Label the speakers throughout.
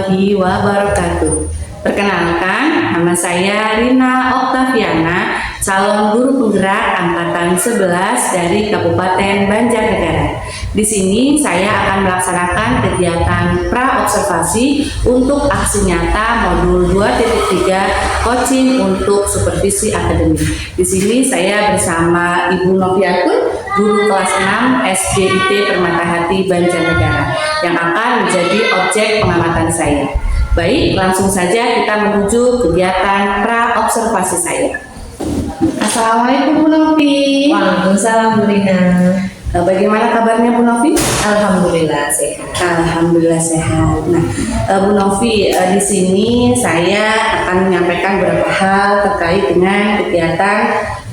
Speaker 1: warahmatullahi wabarakatuh. Perkenalkan, nama saya Rina Oktaviana, calon guru penggerak angkatan 11 dari Kabupaten Banjarnegara. Di sini saya akan melaksanakan kegiatan pra-observasi untuk aksi nyata modul 2.3 coaching untuk supervisi akademik. Di sini saya bersama Ibu Noviatun, guru kelas 6 SDIT Permata Hati Banjarnegara, yang akan menjadi objek pengamatan saya. Baik, langsung saja kita menuju kegiatan pra-observasi saya. Assalamualaikum Bu Novi.
Speaker 2: Waalaikumsalam Bu Rina.
Speaker 1: Bagaimana kabarnya Bu Novi?
Speaker 2: Alhamdulillah sehat.
Speaker 1: Alhamdulillah sehat. Nah, Bu Novi, di sini saya akan menyampaikan beberapa hal terkait dengan kegiatan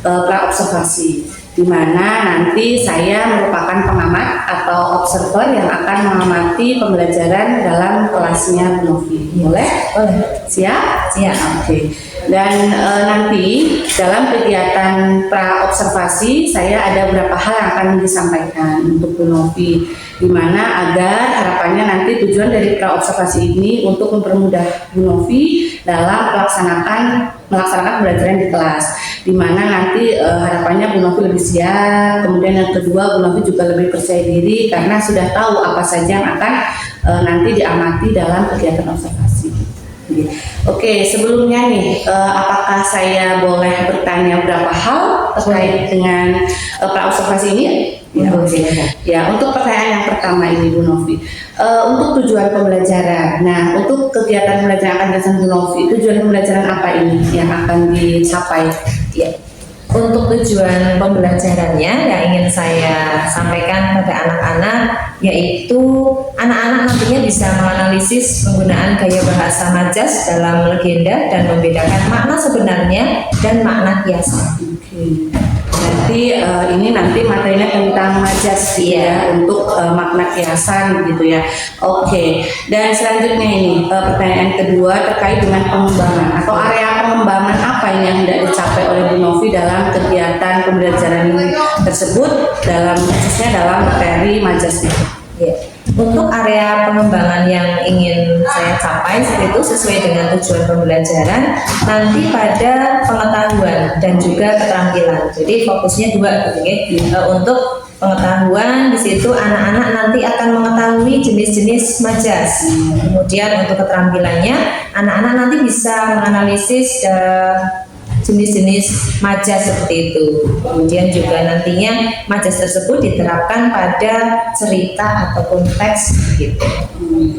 Speaker 1: pra-observasi, di mana nanti saya merupakan pengamat atau observer yang akan mengamati pembelajaran dalam kelasnya Bu Novi. Boleh?
Speaker 2: Boleh.
Speaker 1: Siap?
Speaker 2: Siap.
Speaker 1: Oke. Dan nanti dalam kegiatan pra-observasi saya ada beberapa hal yang akan disampaikan untuk Bu Novi, di mana agar harapannya nanti tujuan dari pra-observasi ini untuk mempermudah Bu Novi dalam melaksanakan pembelajaran di kelas, di mana nanti harapannya Bu Novi lebih siap. Kemudian yang kedua, Bu Novi juga lebih percaya diri karena sudah tahu apa saja yang akan nanti diamati dalam kegiatan observasi. Oke, sebelumnya nih, apakah saya boleh bertanya berapa hal terkait dengan pra-observasi ini? Ya, oke. Ya, untuk pertanyaan yang pertama ini Bu Novi, untuk tujuan pembelajaran. Nah, untuk kegiatan pembelajaran akan dilaksanakan Bu Novi, tujuan pembelajaran apa ini yang akan dicapai?
Speaker 2: Ya. Untuk tujuan pembelajarannya yang ingin saya sampaikan pada anak-anak, yaitu anak-anak nantinya bisa menganalisis penggunaan gaya bahasa majas dalam legenda dan membedakan makna sebenarnya dan makna kiasan.
Speaker 1: Oke. Berarti ini nanti materinya tentang majas ya, untuk makna kiasan gitu ya. Oke. Dan selanjutnya ini pertanyaan kedua terkait dengan pengembangan atau area pengembangan apa ini yang hendak dicapai oleh Bu Novi dalam kegiatan pembelajaran tersebut, khususnya dalam materi majas itu.
Speaker 2: Ya. Untuk area pengembangan yang ingin saya capai itu sesuai dengan tujuan pembelajaran nanti pada pengetahuan dan juga keterampilan. Jadi fokusnya dua gitu ya. Untuk pengetahuan di situ anak-anak nanti akan mengetahui jenis-jenis majas. Kemudian untuk keterampilannya anak-anak nanti bisa menganalisis jenis-jenis majas seperti itu. Kemudian juga nantinya majas tersebut diterapkan pada cerita ataupun teks gitu.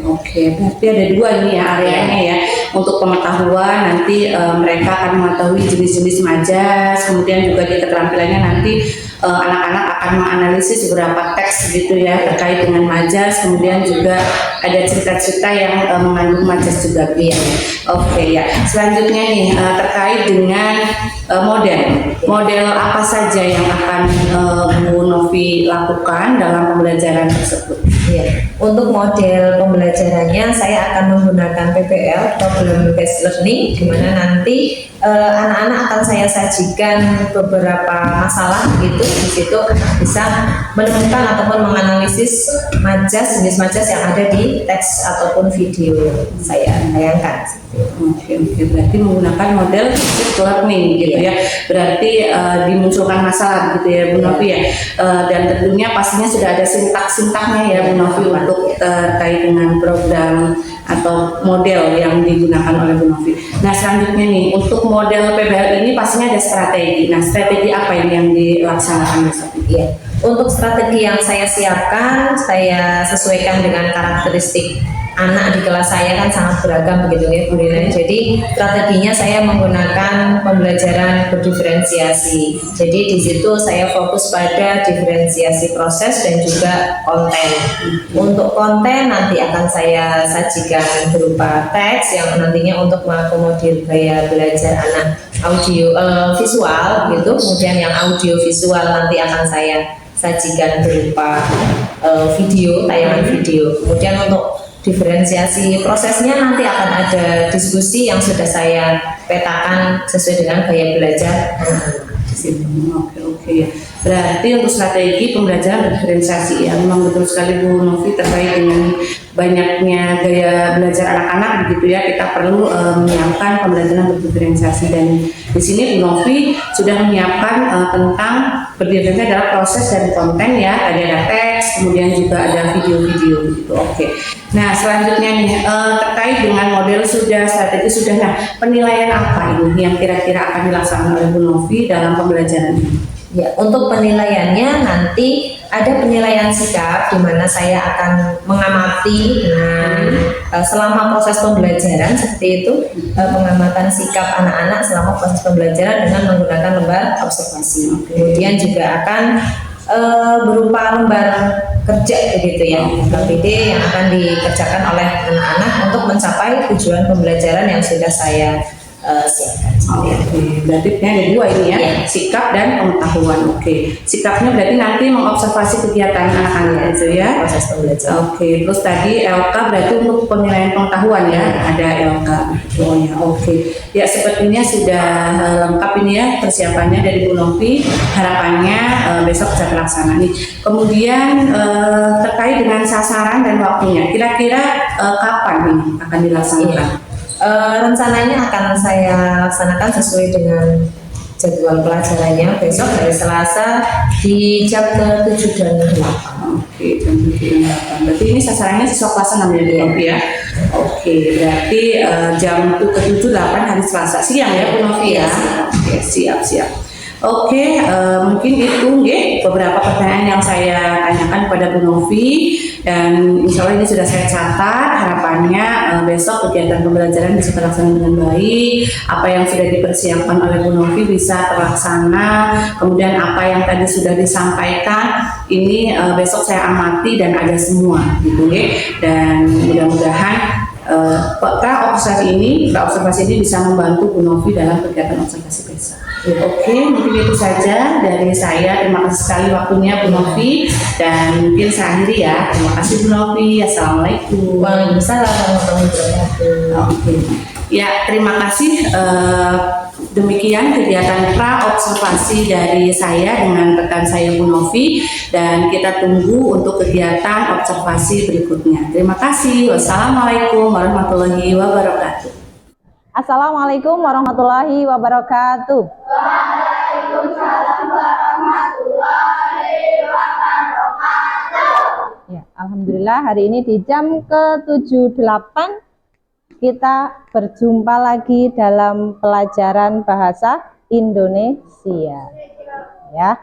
Speaker 1: Oke, berarti ada dua ini ya areanya ya. Untuk pengetahuan nanti mereka akan mengetahui jenis-jenis majas, kemudian juga di keterampilannya nanti anak-anak akan menganalisis beberapa teks gitu ya terkait dengan majas, kemudian juga ada cerita-cerita yang mengandung majas juga ya. Oke ya. Selanjutnya nih terkait dengan model apa saja yang akan Bu Novi lakukan dalam pembelajaran tersebut?
Speaker 2: Ya, untuk model pembelajarannya saya akan menggunakan PBL, Problem Based Learning, di mana nanti anak-anak akan saya sajikan beberapa masalah gitu. Di situ bisa menemukan ataupun menganalisis majas, jenis majas yang ada di teks ataupun video saya tayangkan.
Speaker 1: Oke, berarti menggunakan model based learning gitu ya. Berarti dimunculkan masalah gitu ya Bu Novi ya. Dan tentunya pastinya sudah ada sintak-sintaknya ya Bu Novi untuk terkait dengan program atau model yang digunakan oleh Bu Novi. Nah, selanjutnya nih untuk model PBL ini pastinya ada strategi. Nah, strategi apa ini yang dilaksanakan besok?
Speaker 2: Iya. Untuk strategi yang saya siapkan, saya sesuaikan dengan karakteristik anak di kelas saya kan sangat beragam begitu ya Bu Rina. Jadi strateginya saya menggunakan pembelajaran berdiferensiasi. Jadi di situ saya fokus pada diferensiasi proses dan juga konten. Untuk konten nanti akan saya sajikan berupa teks yang nantinya untuk mengakomodir gaya belajar anak visual gitu. Kemudian yang audio visual nanti akan saya sajikan berupa video, tayangan video. Kemudian untuk diferensiasi prosesnya nanti akan ada diskusi yang sudah saya petakan sesuai dengan gaya belajar.
Speaker 1: Oke. Berarti untuk strategi pembelajaran berdiferensiasi ya, memang betul sekali Bu Novi terkait dengan banyaknya gaya belajar anak-anak begitu ya, kita perlu menyiapkan pembelajaran berdiferensiasi, dan di sini Bu Novi sudah menyiapkan tentang berdiferensiasi adalah proses dan konten ya, tadi ada teks, kemudian juga ada video-video gitu. Oke. Nah selanjutnya nih terkait dengan model sudah, strategi sudah, nah penilaian apa ini yang kira-kira akan dilaksanakan oleh Bu Novi dalam pembelajaran ini?
Speaker 2: Ya, untuk penilaiannya nanti ada penilaian sikap di mana saya akan mengamati dengan selama proses pembelajaran seperti itu, pengamatan sikap anak-anak selama proses pembelajaran dengan menggunakan lembar observasi. Kemudian juga akan berupa lembar kerja begitu ya, LPD yang akan dikerjakan oleh anak-anak untuk mencapai tujuan pembelajaran yang sudah saya siapkan.
Speaker 1: Oke, berarti ada dua ini ya, sikap dan pengetahuan. Oke, sikapnya berarti nanti mengobservasi kegiatan anak-anak itu ya,
Speaker 2: proses pembelajaran.
Speaker 1: Oke, terus tadi LK berarti untuk penilaian pengetahuan ya, ada LK. Oh ya, oke. Ya sepertinya sudah lengkap ini ya persiapannya dari Bu Novi. Harapannya besok bisa terlaksana nih. Kemudian terkait dengan sasaran dan waktunya, kira-kira kapan ini akan dilaksanakan?
Speaker 2: Rencananya akan saya laksanakan sesuai dengan jadwal pelajarannya besok hari Selasa di jam ke-7 dan 8.
Speaker 1: Oke, jam 7 dan 8. Berarti ini sasarannya siswa kelas 6 ya, Bu ya? Oke, berarti jam ke-7 8 hari Selasa siang ya, Bu Novi ya? Oke, siap. Oke, mungkin itu beberapa pertanyaan yang saya tanyakan kepada Bu Novi, dan insya Allah ini sudah saya catat. Harapannya besok kegiatan pembelajaran bisa terlaksana dengan baik. Apa yang sudah dipersiapkan oleh Bu Novi bisa terlaksana. Kemudian apa yang tadi sudah disampaikan ini besok saya amati dan ada semua gitu ya. Dan mudah-mudahan observasi ini bisa membantu Bu Novi dalam kegiatan observasi besok. Oke, mungkin itu saja dari saya. Terima kasih sekali waktunya Bu Novi, dan mungkin saya akhiri ya. Terima kasih Bu Novi. Assalamualaikum.
Speaker 2: Waalaikumsalam warahmatullahi wabarakatuh.
Speaker 1: Oke. Ya, terima kasih. Demikian kegiatan pra-observasi dari saya dengan rekan saya Bu Novi, dan kita tunggu untuk kegiatan observasi berikutnya. Terima kasih. Wassalamualaikum warahmatullahi wabarakatuh.
Speaker 3: Assalamualaikum warahmatullahi wabarakatuh.
Speaker 4: Waalaikumsalam warahmatullahi wabarakatuh.
Speaker 3: Ya, alhamdulillah hari ini di jam ke-78 kita berjumpa lagi dalam pelajaran bahasa Indonesia. Ya.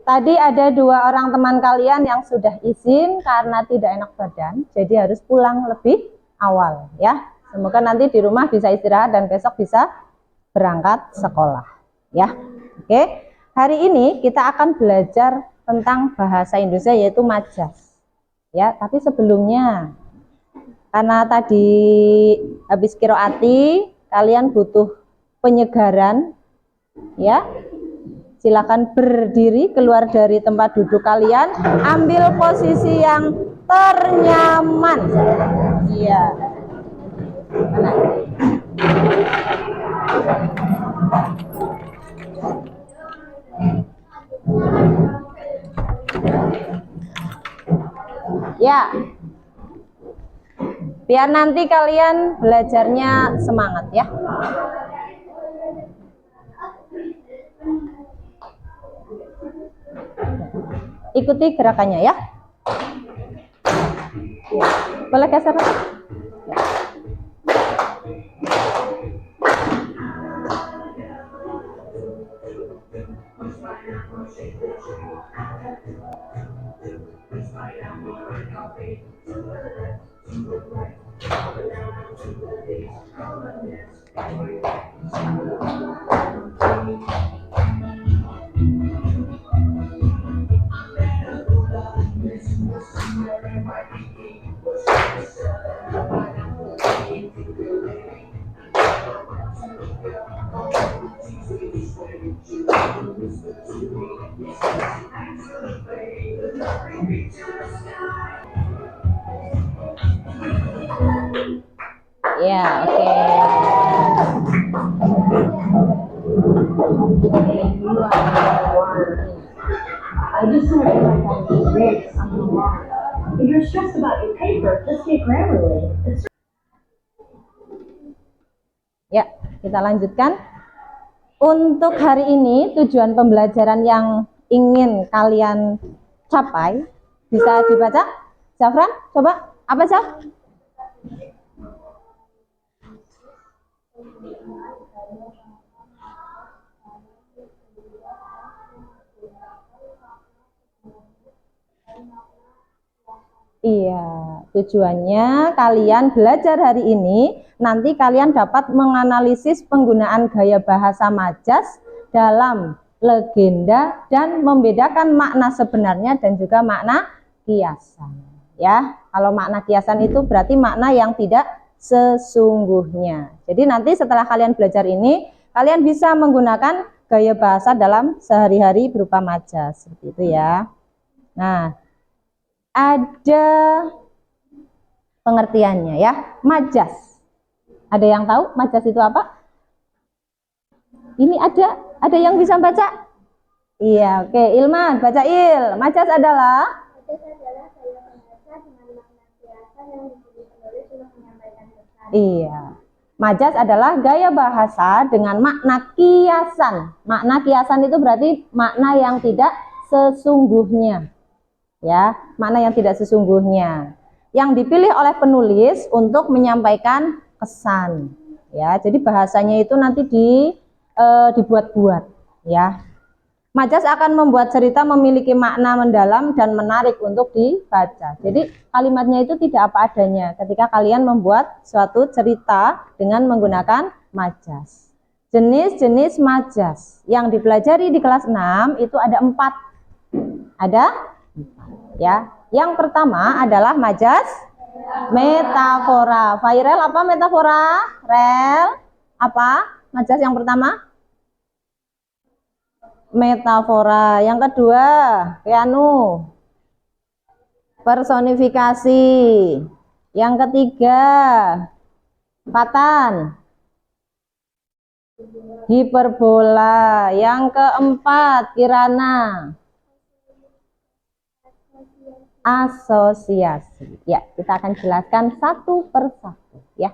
Speaker 3: Tadi ada 2 orang teman kalian yang sudah izin karena tidak enak badan, jadi harus pulang lebih awal ya. Semoga nanti di rumah bisa istirahat dan besok bisa berangkat sekolah ya. Oke, hari ini kita akan belajar tentang bahasa Indonesia yaitu majas ya. Tapi sebelumnya, karena tadi habis qiraati, kalian butuh penyegaran ya. Silakan berdiri, keluar dari tempat duduk kalian, ambil posisi yang ternyaman. Iya. Mana? Ya. Biar nanti kalian belajarnya semangat ya. Ikuti gerakannya ya. Boleh geser? Ya. Ya, oke.
Speaker 5: just want to be like that today on the line. If you're stressed about your paper, just take Grammarly. It's
Speaker 3: Ya, kita lanjutkan. Untuk hari ini tujuan pembelajaran yang ingin kalian capai bisa dibaca. Zafran, coba apa Zaf? Iya, tujuannya kalian belajar hari ini, nanti kalian dapat menganalisis penggunaan gaya bahasa majas dalam legenda dan membedakan makna sebenarnya dan juga makna kiasan. Ya, kalau makna kiasan itu berarti makna yang tidak sesungguhnya. Jadi nanti setelah kalian belajar ini, kalian bisa menggunakan gaya bahasa dalam sehari-hari berupa majas, seperti itu ya. Nah, ada pengertiannya ya, majas. Ada yang tahu majas itu apa? Ini ada yang bisa baca? Iya, oke. Ilman, baca Il. Majas adalah? Iya. Majas adalah gaya bahasa dengan makna kiasan. Makna kiasan itu berarti makna yang tidak sesungguhnya. Ya, makna yang tidak sesungguhnya yang dipilih oleh penulis untuk menyampaikan kesan ya. Jadi bahasanya itu nanti dibuat-buat ya. Majas akan membuat cerita memiliki makna mendalam dan menarik untuk dibaca. Jadi kalimatnya itu tidak apa adanya ketika kalian membuat suatu cerita dengan menggunakan majas. Jenis-jenis majas yang dipelajari di kelas 6 itu ada 4. Ada ya. Yang pertama adalah majas metafora. Fairel, apa metafora? Rel, apa majas yang pertama? Metafora. Yang kedua, Keanu, personifikasi. Yang ketiga, Fatan, hiperbola. Yang keempat, Kirana, asosiasi. Ya, kita akan jelaskan satu persatu ya.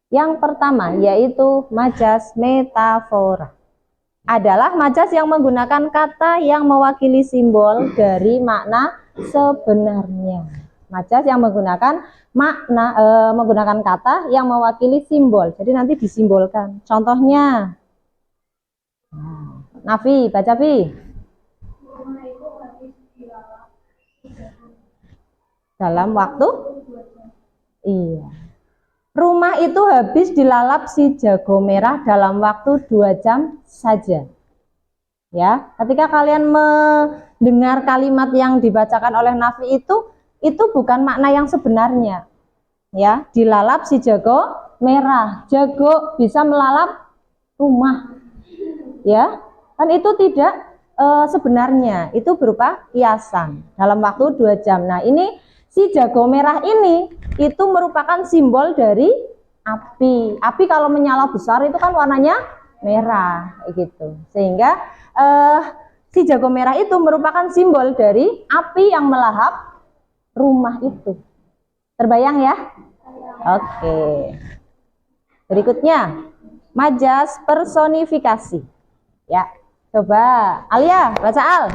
Speaker 3: Yang pertama yaitu majas metafora. Adalah majas yang menggunakan kata yang mewakili simbol dari makna sebenarnya. Majas yang menggunakan menggunakan kata yang mewakili simbol. Jadi nanti disimbolkan. Contohnya, Nafi, baca Vi. Dalam waktu? Iya. Rumah itu habis dilalap si jago merah dalam waktu 2 jam saja. Ya, ketika kalian mendengar kalimat yang dibacakan oleh Nafi itu bukan makna yang sebenarnya. Ya, dilalap si jago merah. Jago bisa melalap rumah. Ya, kan itu tidak sebenarnya, itu berupa kiasan dalam waktu 2 jam. Nah, ini si jago merah ini itu merupakan simbol dari api. Api kalau menyala besar itu kan warnanya merah, gitu. Sehingga si jago merah itu merupakan simbol dari api yang melahap rumah itu. Terbayang ya? Oke. Berikutnya, majas personifikasi. Ya, coba Alia baca Al.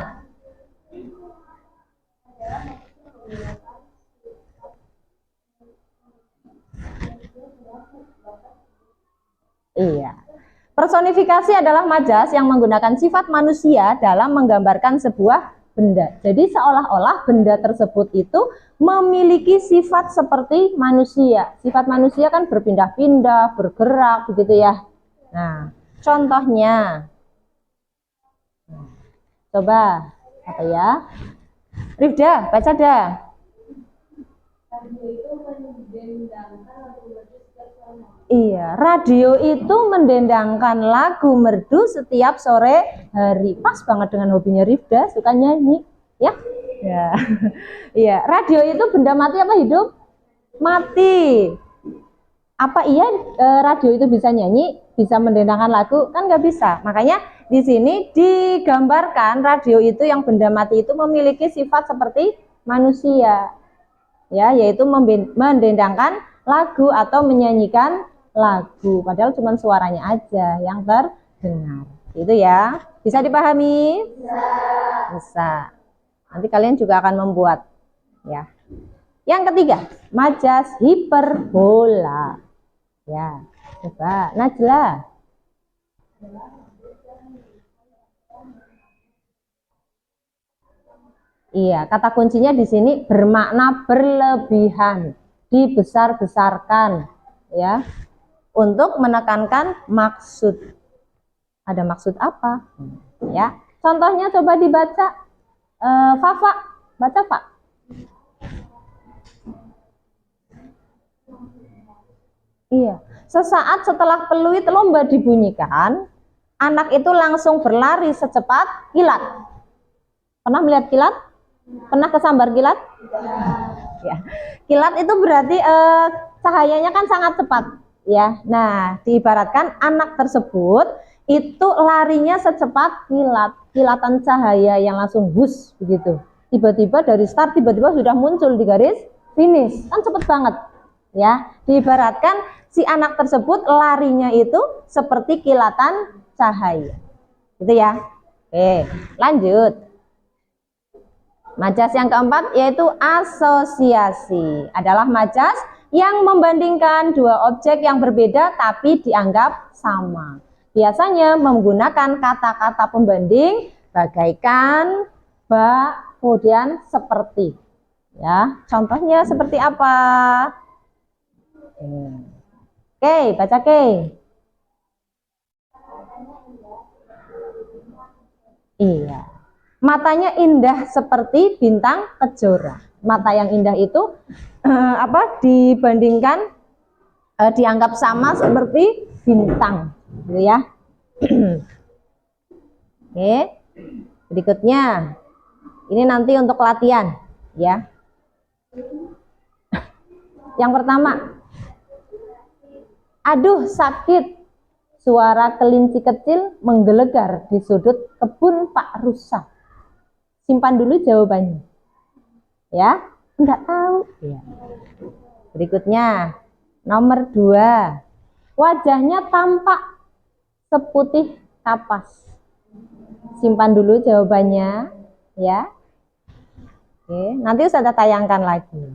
Speaker 3: Iya. Personifikasi adalah majas yang menggunakan sifat manusia dalam menggambarkan sebuah benda. Jadi seolah-olah benda tersebut itu memiliki sifat seperti manusia. Sifat manusia kan berpindah-pindah, bergerak, begitu ya. Nah, contohnya. Coba, apa ya? Rifda, baca dah. Iya, radio itu mendendangkan lagu merdu setiap sore hari. Pas banget dengan hobinya Rifda, suka nyanyi, ya? Ya. Iya, radio itu benda mati apa hidup? Mati. Apa iya radio itu bisa nyanyi, bisa mendendangkan lagu? Kan nggak bisa. Makanya di sini digambarkan radio itu yang benda mati itu memiliki sifat seperti manusia, ya, yaitu mendendangkan lagu atau menyanyikan lagu. Padahal cuma suaranya aja yang terdengar. Itu ya. Bisa dipahami? Bisa. Nanti kalian juga akan membuat, ya. Yang ketiga, majas hiperbola. Ya, coba Najla. Iya, kata kuncinya di sini bermakna berlebihan, dibesar-besarkan, ya, untuk menekankan maksud. Ada maksud apa? Ya, contohnya coba dibaca. Fafa, baca Pak. Iya, sesaat setelah peluit lomba dibunyikan, anak itu langsung berlari secepat kilat. Pernah melihat kilat? Pernah kesambar kilat? Ya, kilat itu berarti cahayanya kan sangat cepat, ya. Nah, diibaratkan anak tersebut itu larinya secepat kilat, kilatan cahaya yang langsung bus begitu. Tiba-tiba dari start tiba-tiba sudah muncul di garis finish, kan cepet banget, ya. Diibaratkan si anak tersebut larinya itu seperti kilatan cahaya, gitu ya. Oke, lanjut. Majas yang keempat yaitu asosiasi. Adalah majas yang membandingkan dua objek yang berbeda tapi dianggap sama. Biasanya menggunakan kata-kata pembanding bagaikan, bak, kemudian seperti. Ya, contohnya seperti apa? Oke, baca ke. Iya. Matanya indah seperti bintang kejora. Mata yang indah itu dibandingkan dianggap sama seperti bintang, gitu ya. Oke. Berikutnya. Ini nanti untuk latihan, ya. Yang pertama. Aduh, sakit. Suara kelinci kecil menggelegar di sudut kebun Pak Rusak. Simpan dulu jawabannya, ya. Enggak tahu, ya. Berikutnya nomor 2, wajahnya tampak seputih kapas. Simpan dulu jawabannya, ya. Oke, nanti saya tayangkan lagi,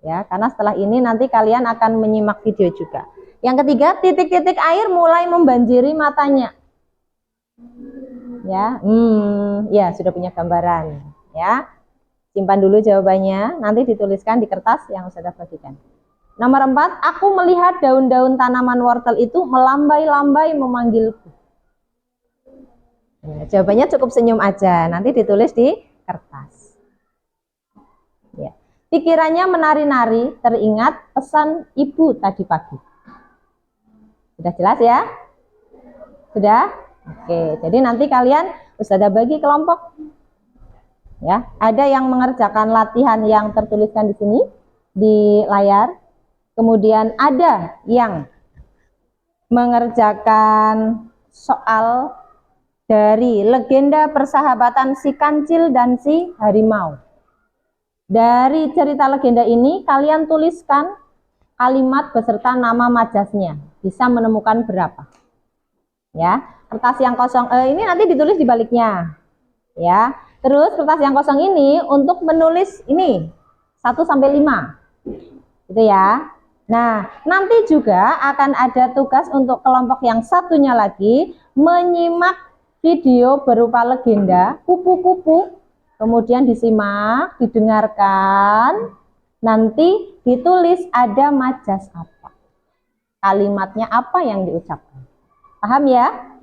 Speaker 3: ya, karena setelah ini nanti kalian akan menyimak video juga. Yang ketiga, titik-titik air mulai membanjiri matanya. Ya, ya sudah punya gambaran, ya. Simpan dulu jawabannya, nanti dituliskan di kertas yang sudah bagikan. Nomor 4, aku melihat daun-daun tanaman wortel itu melambai-lambai memanggilku. Ya, jawabannya cukup senyum aja, nanti ditulis di kertas. Ya. Pikirannya menari-nari, teringat pesan ibu tadi pagi. Sudah jelas ya? Sudah? Oke, jadi nanti kalian Ustazah bagi kelompok, ya. Ada yang mengerjakan latihan yang tertuliskan di sini di layar. Kemudian ada yang mengerjakan soal dari legenda persahabatan si kancil dan si harimau. Dari cerita legenda ini kalian tuliskan kalimat beserta nama majasnya. Bisa menemukan berapa? Ya. Kertas yang kosong ini nanti ditulis di baliknya, ya. Terus kertas yang kosong ini untuk menulis ini 1 sampai 5, gitu ya. Nah, nanti juga akan ada tugas untuk kelompok yang satunya lagi menyimak video berupa legenda kupu-kupu, kemudian disimak, didengarkan, nanti ditulis ada majas apa, kalimatnya apa yang diucapkan. Paham ya?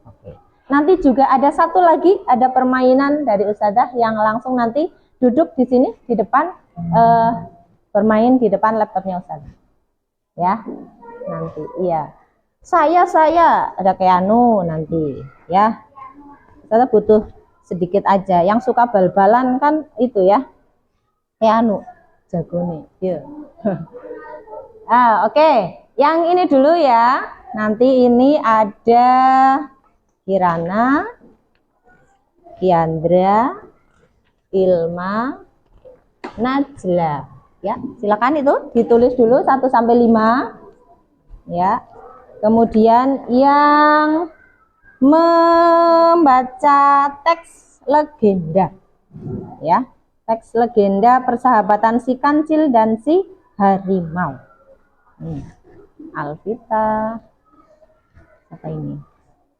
Speaker 3: Oke. Nanti juga ada satu lagi, ada permainan dari Ustazah yang langsung nanti duduk di sini di depan, bermain di depan laptopnya Ustazah. Ya, nanti, iya. Saya ada kayak anu nanti, ya. Ustazah butuh sedikit aja. Yang suka bal-balan kan itu ya, kayak anu, jago nih, ya. Oke. Yang ini dulu ya. Nanti ini ada Kirana, Kiandra, Ilma, Najla. Ya, silakan itu ditulis dulu 1 sampai 5. Ya. Kemudian yang membaca teks legenda. Ya. Teks legenda persahabatan si kancil dan si harimau. Alvita. Apa ini?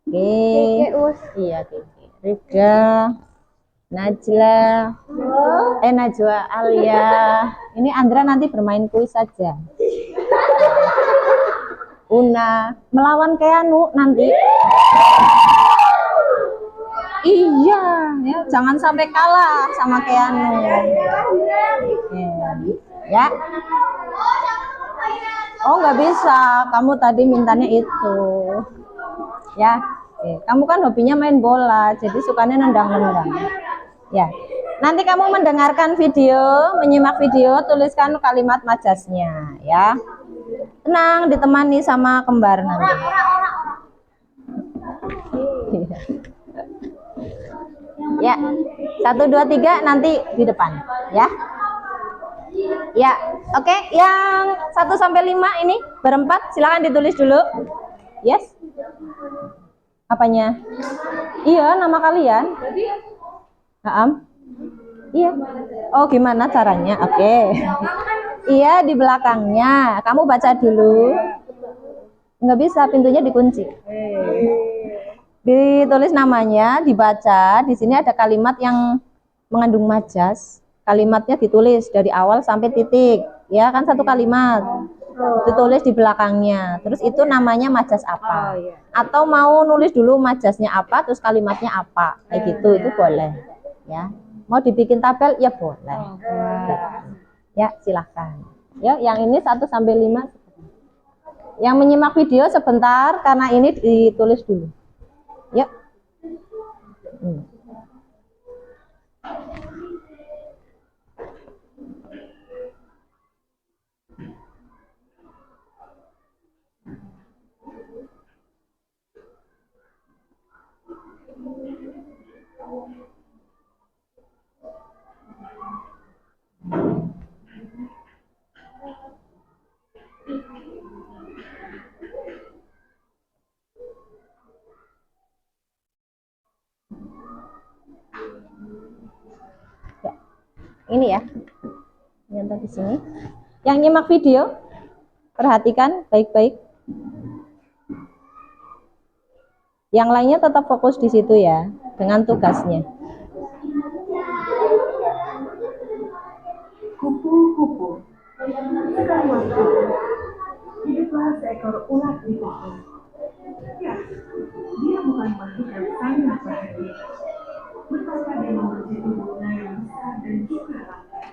Speaker 3: Iya, Keke. Rida, Najla, Najwa, Alia. Ini Andra nanti bermain kuis saja. Una melawan Keanu nanti. Iya, ya, jangan sampai kalah sama Keanu. Ya. Oh, nggak bisa. Kamu tadi mintanya itu. Ya. Kamu kan hobinya main bola, jadi sukanya nendang-nendang. Ya. Nanti kamu mendengarkan video, menyimak video, tuliskan kalimat majasnya, ya. Tenang, ditemani sama kembar nanti. Ya, 1, 2, 3 nanti di depan, ya. Ya, oke. Yang 1 sampai 5 ini berempat, silakan ditulis dulu. Yes. Apanya? Iya, nama kalian. Iya. Oh, gimana caranya? Oke. Iya, di belakangnya. Kamu baca dulu. Nggak bisa, pintunya dikunci. Ditulis namanya, dibaca. Di sini ada kalimat yang mengandung majas. Kalimatnya ditulis dari awal sampai titik. Ya, kan 1 kalimat. Ditulis di belakangnya. Terus itu namanya majas apa? Atau mau nulis dulu majasnya apa, terus kalimatnya apa? Kayak gitu, itu boleh. Ya. Mau dibikin tabel? Ya boleh. Ya, silahkan. Ya, yang ini 1 sampai 5. Yang menyimak video sebentar karena ini ditulis dulu. Yuk. Ya. Ini ya. Yang di sini. Yang nyimak video, perhatikan baik-baik. Yang lainnya tetap fokus di situ ya, dengan tugasnya.
Speaker 5: Kupu-kupu. Sekali waktu, hiduplah seekor ulat di pohon. Ya, dia bukan makhluk yang sangat bahagia. Betapa dia membenci tubuhnya yang besar dan juga ramai.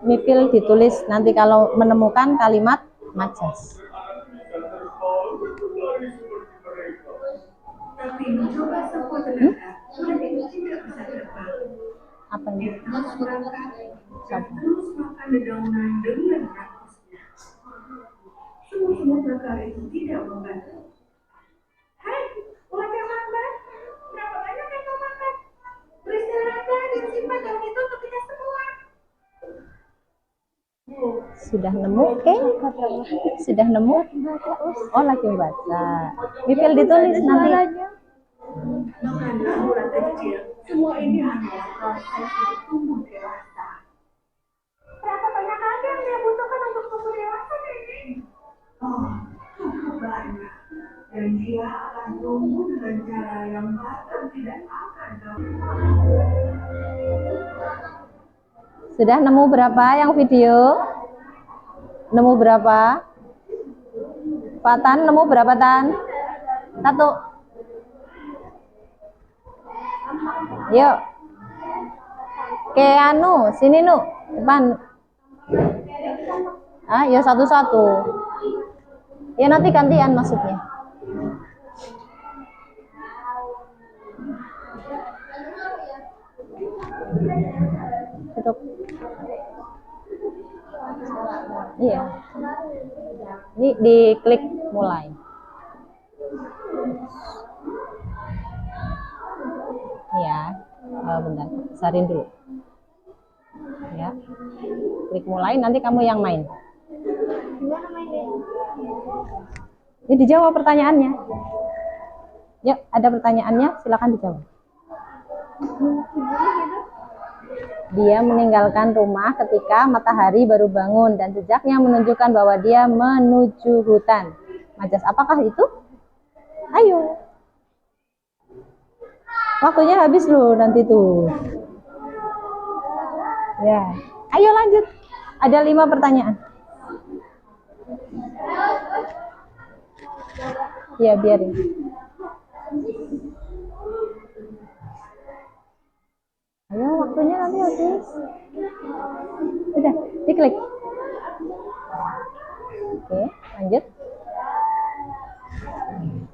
Speaker 3: Mipil ditulis nanti kalau menemukan kalimat majas.
Speaker 5: Tapi mencoba sekuat tenaga, ulat itu tidak bisa terbang.
Speaker 3: Apa ini?
Speaker 5: Dia terus merangkak dan terus makan dedaunan dengan rakusnya. Semua perkara itu tidak membantu. Hai, ulat yang lambat, berapa banyak yang kau makan? Beristirahatlah dan simpan daun itu untuk kita semua.
Speaker 3: Sudah nemu, sudah nemu. Oh, lagi baca. Mipil ditulis nanti.
Speaker 5: Makanlah ulat kecil. Semua ini hanyalah proses untuk tumbuh dewasa. Berapa banyak lagi yang dia butuhkan untuk tumbuh dewasa ini? Oh, cukup banyak. Dan dia akan tumbuh dengan cara yang bahkan tidak akan dapat.
Speaker 3: Sudah nemu berapa yang video? Nemu berapa? Patan nemu berapa, Tan? 1. Yuk. Keanu, sini Nu, depan. Ya satu-satu. Ya nanti gantian maksudnya. duduk. Iya. Ini diklik mulai. Ya, bentar, sarin dulu. Ya, klik mulai, nanti kamu yang main. Ini dijawab pertanyaannya. Yuk, ada pertanyaannya, silakan dijawab. Dia meninggalkan rumah ketika matahari baru bangun dan jejaknya menunjukkan bahwa dia menuju hutan. Majas apakah itu? Ayo. Waktunya habis loh nanti tuh. Ya. Ayo lanjut. Ada 5 pertanyaan. Ya, biarin. Ayo, waktunya nanti habis. Udah, diklik. Oke, lanjut.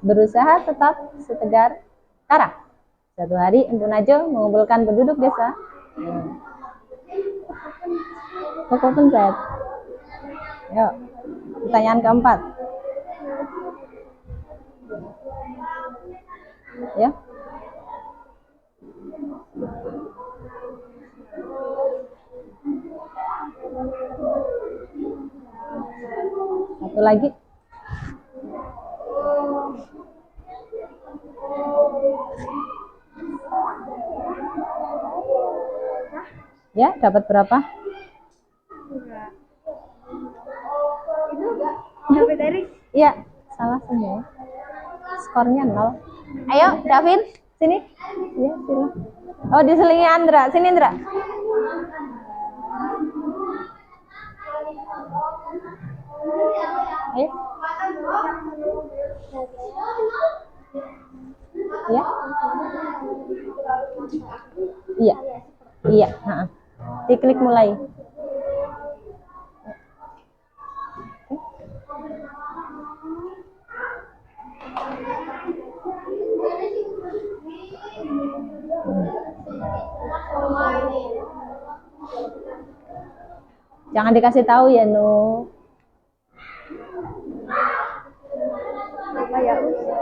Speaker 3: Berusaha tetap setegar karang. Suatu hari Empu Najo mengumpulkan penduduk desa. Pokok pencet. Yuk, pertanyaan keempat. Ya. Satu lagi. Ya, dapat berapa?
Speaker 5: Dapat dari
Speaker 3: Iya, salah semua. Skornya 0. Ayo, Davin, sini. Ya, sini. Oh, diselingi Andra. Sini, Andra. Ayo. Ya. Iya. Iya, heeh. Diklik mulai. Jangan dikasih tahu ya, Nu.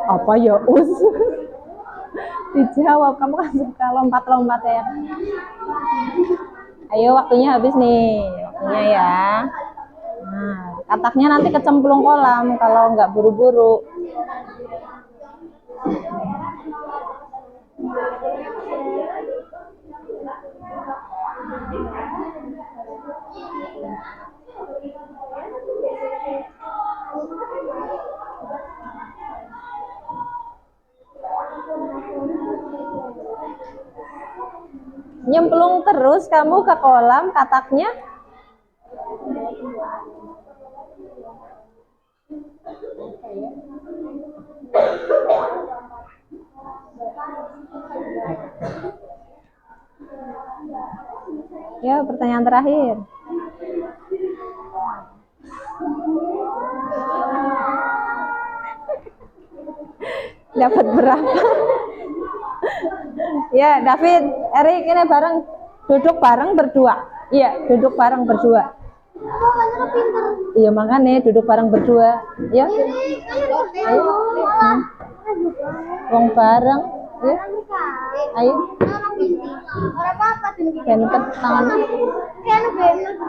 Speaker 3: Apa ya, Us? Dijawab, kamu kan suka lompat-lompat ya. Ayo, waktunya habis nih. Waktunya ya. Nah, kataknya nanti kecemplung kolam kalau nggak buru-buru. Nyemplung terus kamu ke kolam kataknya. Ya, pertanyaan terakhir. Dapat berapa? Ya, David, Erik ini bareng, duduk bareng berdua. Iya, duduk bareng berdua. Iya, makanya duduk bareng berdua. Ya. Ayo. Wong bareng. Ya. Ayo. Bentet tangan.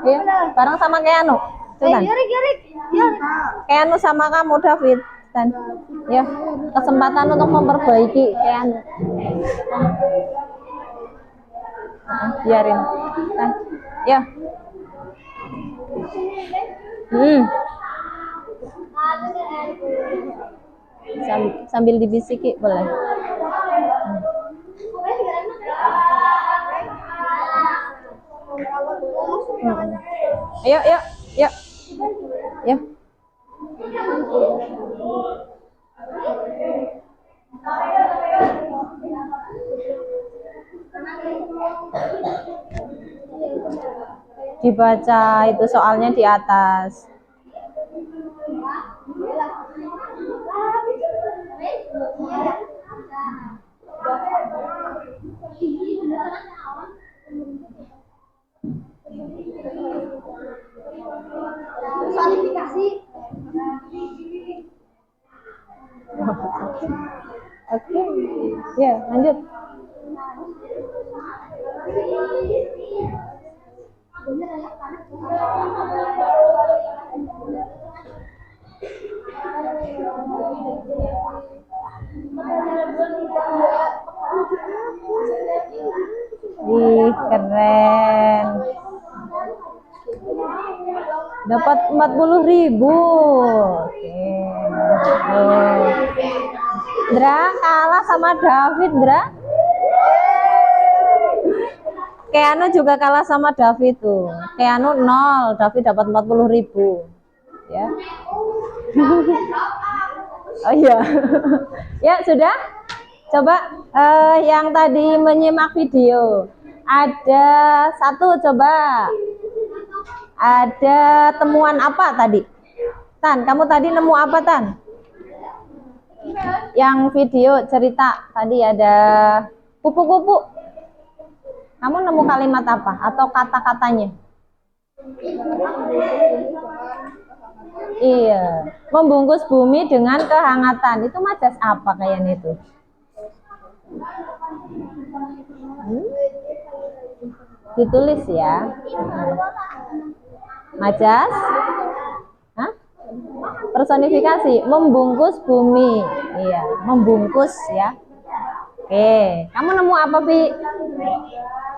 Speaker 3: Iya, bareng sama Keanu. Tuhan. Keanu sama kamu, David. Dan ya, kesempatan untuk memperbaiki Keanu. Biarin. Nah, ya. Sambil dibisiki boleh. Ayo, yuk, yuk, yuk. Dibaca itu soalnya di atas. Oke. Ya, lanjut. Ih, keren. Dapat 40.000. Oke. Oh. Dra kalah sama David, Dra. Keanu juga kalah sama David tuh. Keanu 0, David dapat 40.000. Ya. Oh iya. Ya, sudah. Coba yang tadi menyimak video. Ada satu coba. Ada temuan apa tadi? Tan, kamu tadi nemu apa, Tan? Yang video cerita tadi ada kupu-kupu. Kamu nemu kalimat apa atau kata-katanya? Iya, membungkus bumi dengan kehangatan. Itu majas apa kayaknya itu? Ditulis ya. Majas? Hah? Personifikasi, membungkus bumi. Iya, membungkus ya. Oke, kamu nemu apa, Pi?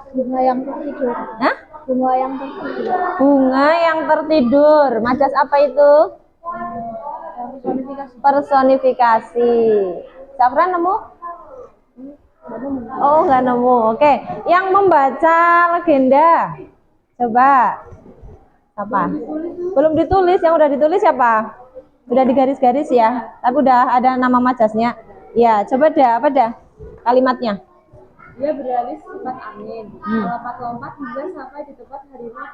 Speaker 4: Bunga yang tertidur.
Speaker 3: Hah?
Speaker 4: Bunga yang tertidur.
Speaker 3: Bunga yang tertidur. Majas apa itu? Personifikasi. Safran nemu? Oh, nggak nemu. Oke, yang membaca legenda. Coba. Apa? Belum ditulis. Yang udah ditulis siapa? Udah digaris-garis ya. Tapi udah ada nama majasnya. Ya, coba dah. Apa dah? Kalimatnya.
Speaker 6: Dia beralih sifat angin, lompat-lompat hingga sampai di tempat harimau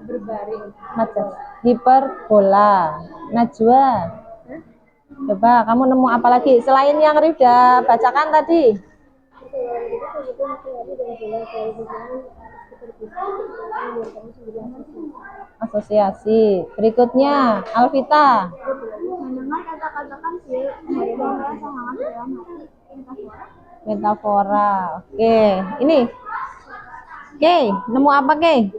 Speaker 6: berbaring.
Speaker 3: Majas. Hiperbola. Najwa. Coba kamu nemu apa lagi selain yang Rida bacakan tadi? Asosiasi. Berikutnya Alvita.
Speaker 4: Mendengar kata-kata kancil, harimau merasa hangat dalam hati.
Speaker 3: Metafora. Oke, ini. Oke, nemu apa, Ke?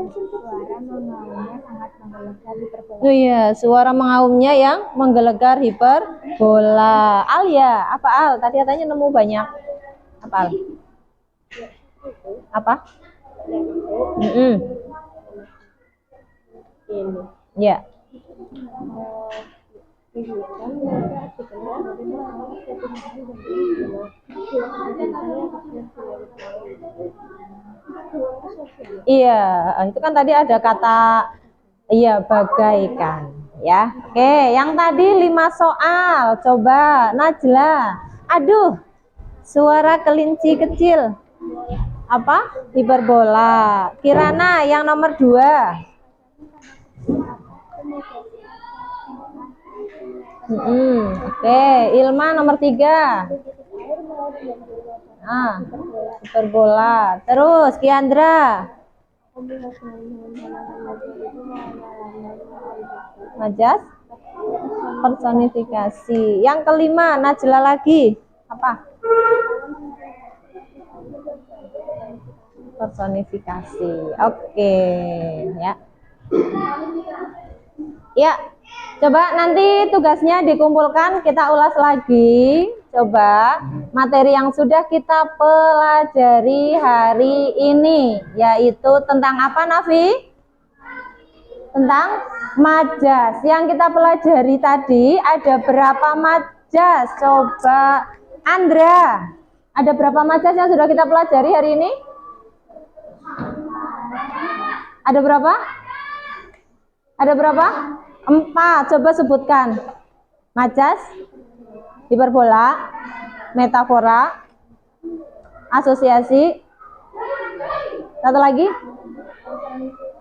Speaker 4: Suara mengaumnya sangat menggelegar hiperbola.
Speaker 3: Oh iya, suara mengaumnya yang menggelegar hiperbola. Al ya, apa Al? Tadi katanya nemu banyak. Apa Al? Apa? Ya. Iya, itu kan tadi ada kata iya bagaikan ya. Oke, yang tadi 5 soal. Coba Najla. Aduh, suara kelinci kecil. Apa? Hiperbola. Kirana yang nomor 2. Oke, Ilma nomor 3. Nah, hiperbola. Terus Kiandra. Majas personifikasi. Yang kelima Najla lagi. Apa? Personifikasi. Oke, ya. Ya. Coba nanti tugasnya dikumpulkan, kita ulas lagi. Coba materi yang sudah kita pelajari hari ini, yaitu tentang apa, Nafi? Tentang majas. Yang kita pelajari tadi ada berapa majas? Coba Andra, ada berapa majas yang sudah kita pelajari hari ini? Ada berapa? Ada berapa? 4. Coba sebutkan. Majas, hiperbola, metafora, asosiasi, satu lagi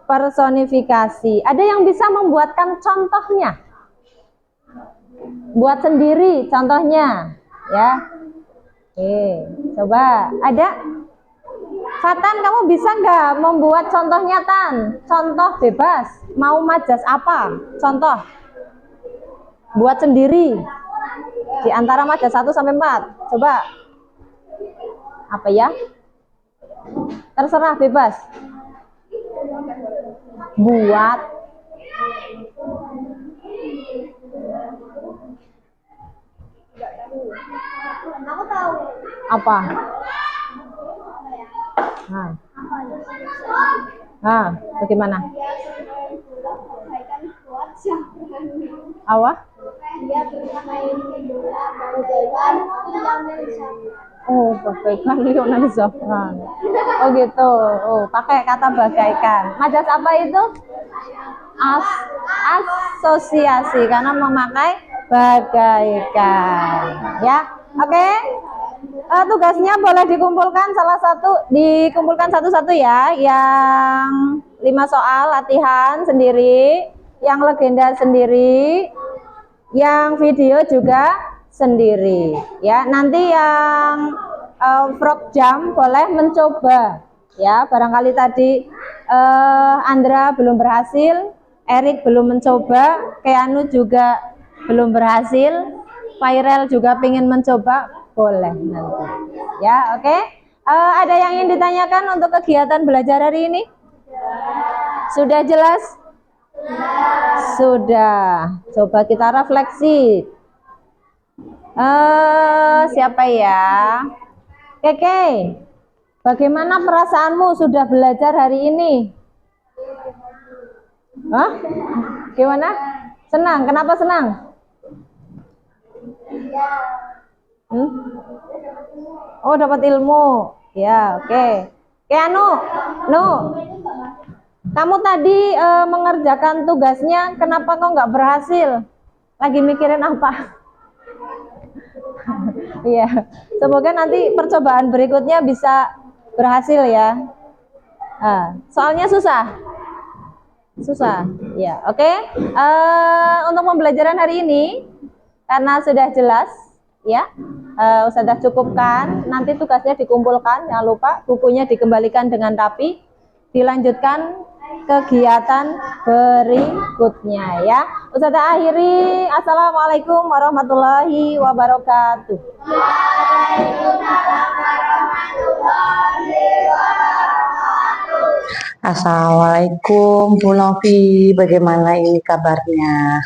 Speaker 3: personifikasi. Ada yang bisa membuatkan contohnya? Buat sendiri contohnya, ya. Oke, coba ada. Fatan, kamu bisa nggak membuat contohnya, Tan? Contoh bebas. Mau majas apa? Contoh. Buat sendiri. Di antara madah 1 sampai 4. Coba. Apa ya? Terserah, bebas. Buat.
Speaker 4: Aku tahu.
Speaker 3: Apa? Nah, bagaimana? Apa?
Speaker 4: Dia bermain bola bagaikan Lionel Messi.
Speaker 3: Oh, bagaikan Lionel Zafran. Oh gitu. Oh, pakai kata bagaikan. Majas apa itu? Asosiasi, karena memakai bagaikan. Ya, oke. Tugasnya boleh dikumpulkan dikumpulkan satu-satu ya. Yang 5 soal latihan sendiri, yang legenda sendiri, yang video juga sendiri. Ya, nanti yang frog jump boleh mencoba. Ya, barangkali tadi Andra belum berhasil, Erik belum mencoba, Keanu juga belum berhasil, Fairel juga ingin mencoba, boleh nanti. Ya, oke. Ada yang ingin ditanyakan untuk kegiatan belajar hari ini? Sudah jelas? Sudah. Coba kita refleksi. Siapa ya? Keke, bagaimana perasaanmu sudah belajar hari ini? Hah? Gimana? Senang? Kenapa senang? Oh, dapat ilmu. Ya, oke. Keanu, kamu tadi mengerjakan tugasnya, kenapa kok nggak berhasil? Lagi mikirin apa? Iya, semoga nanti percobaan berikutnya bisa berhasil ya. Soalnya susah. Ya, oke. Untuk pembelajaran hari ini, karena sudah jelas, ya, Ustazah cukupkan. Nanti tugasnya dikumpulkan, jangan lupa bukunya dikembalikan dengan rapi. Dilanjutkan kegiatan berikutnya ya. Ustazah akhiri, assalamualaikum warahmatullahi wabarakatuh.
Speaker 7: Assalamualaikum Bu Novi, bagaimana ini kabarnya?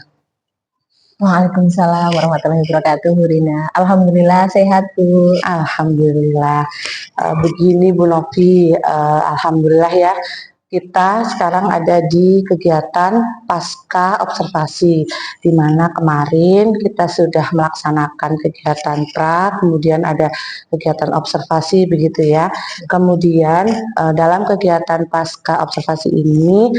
Speaker 2: Waalaikumsalam warahmatullahi wabarakatuh, Bu Rina. Alhamdulillah sehat, Bu.
Speaker 7: Alhamdulillah. Begini Bu Novi, alhamdulillah ya. Kita sekarang ada di kegiatan pasca observasi, di mana kemarin kita sudah melaksanakan kegiatan pra, kemudian ada kegiatan observasi begitu ya. Kemudian dalam kegiatan pasca observasi ini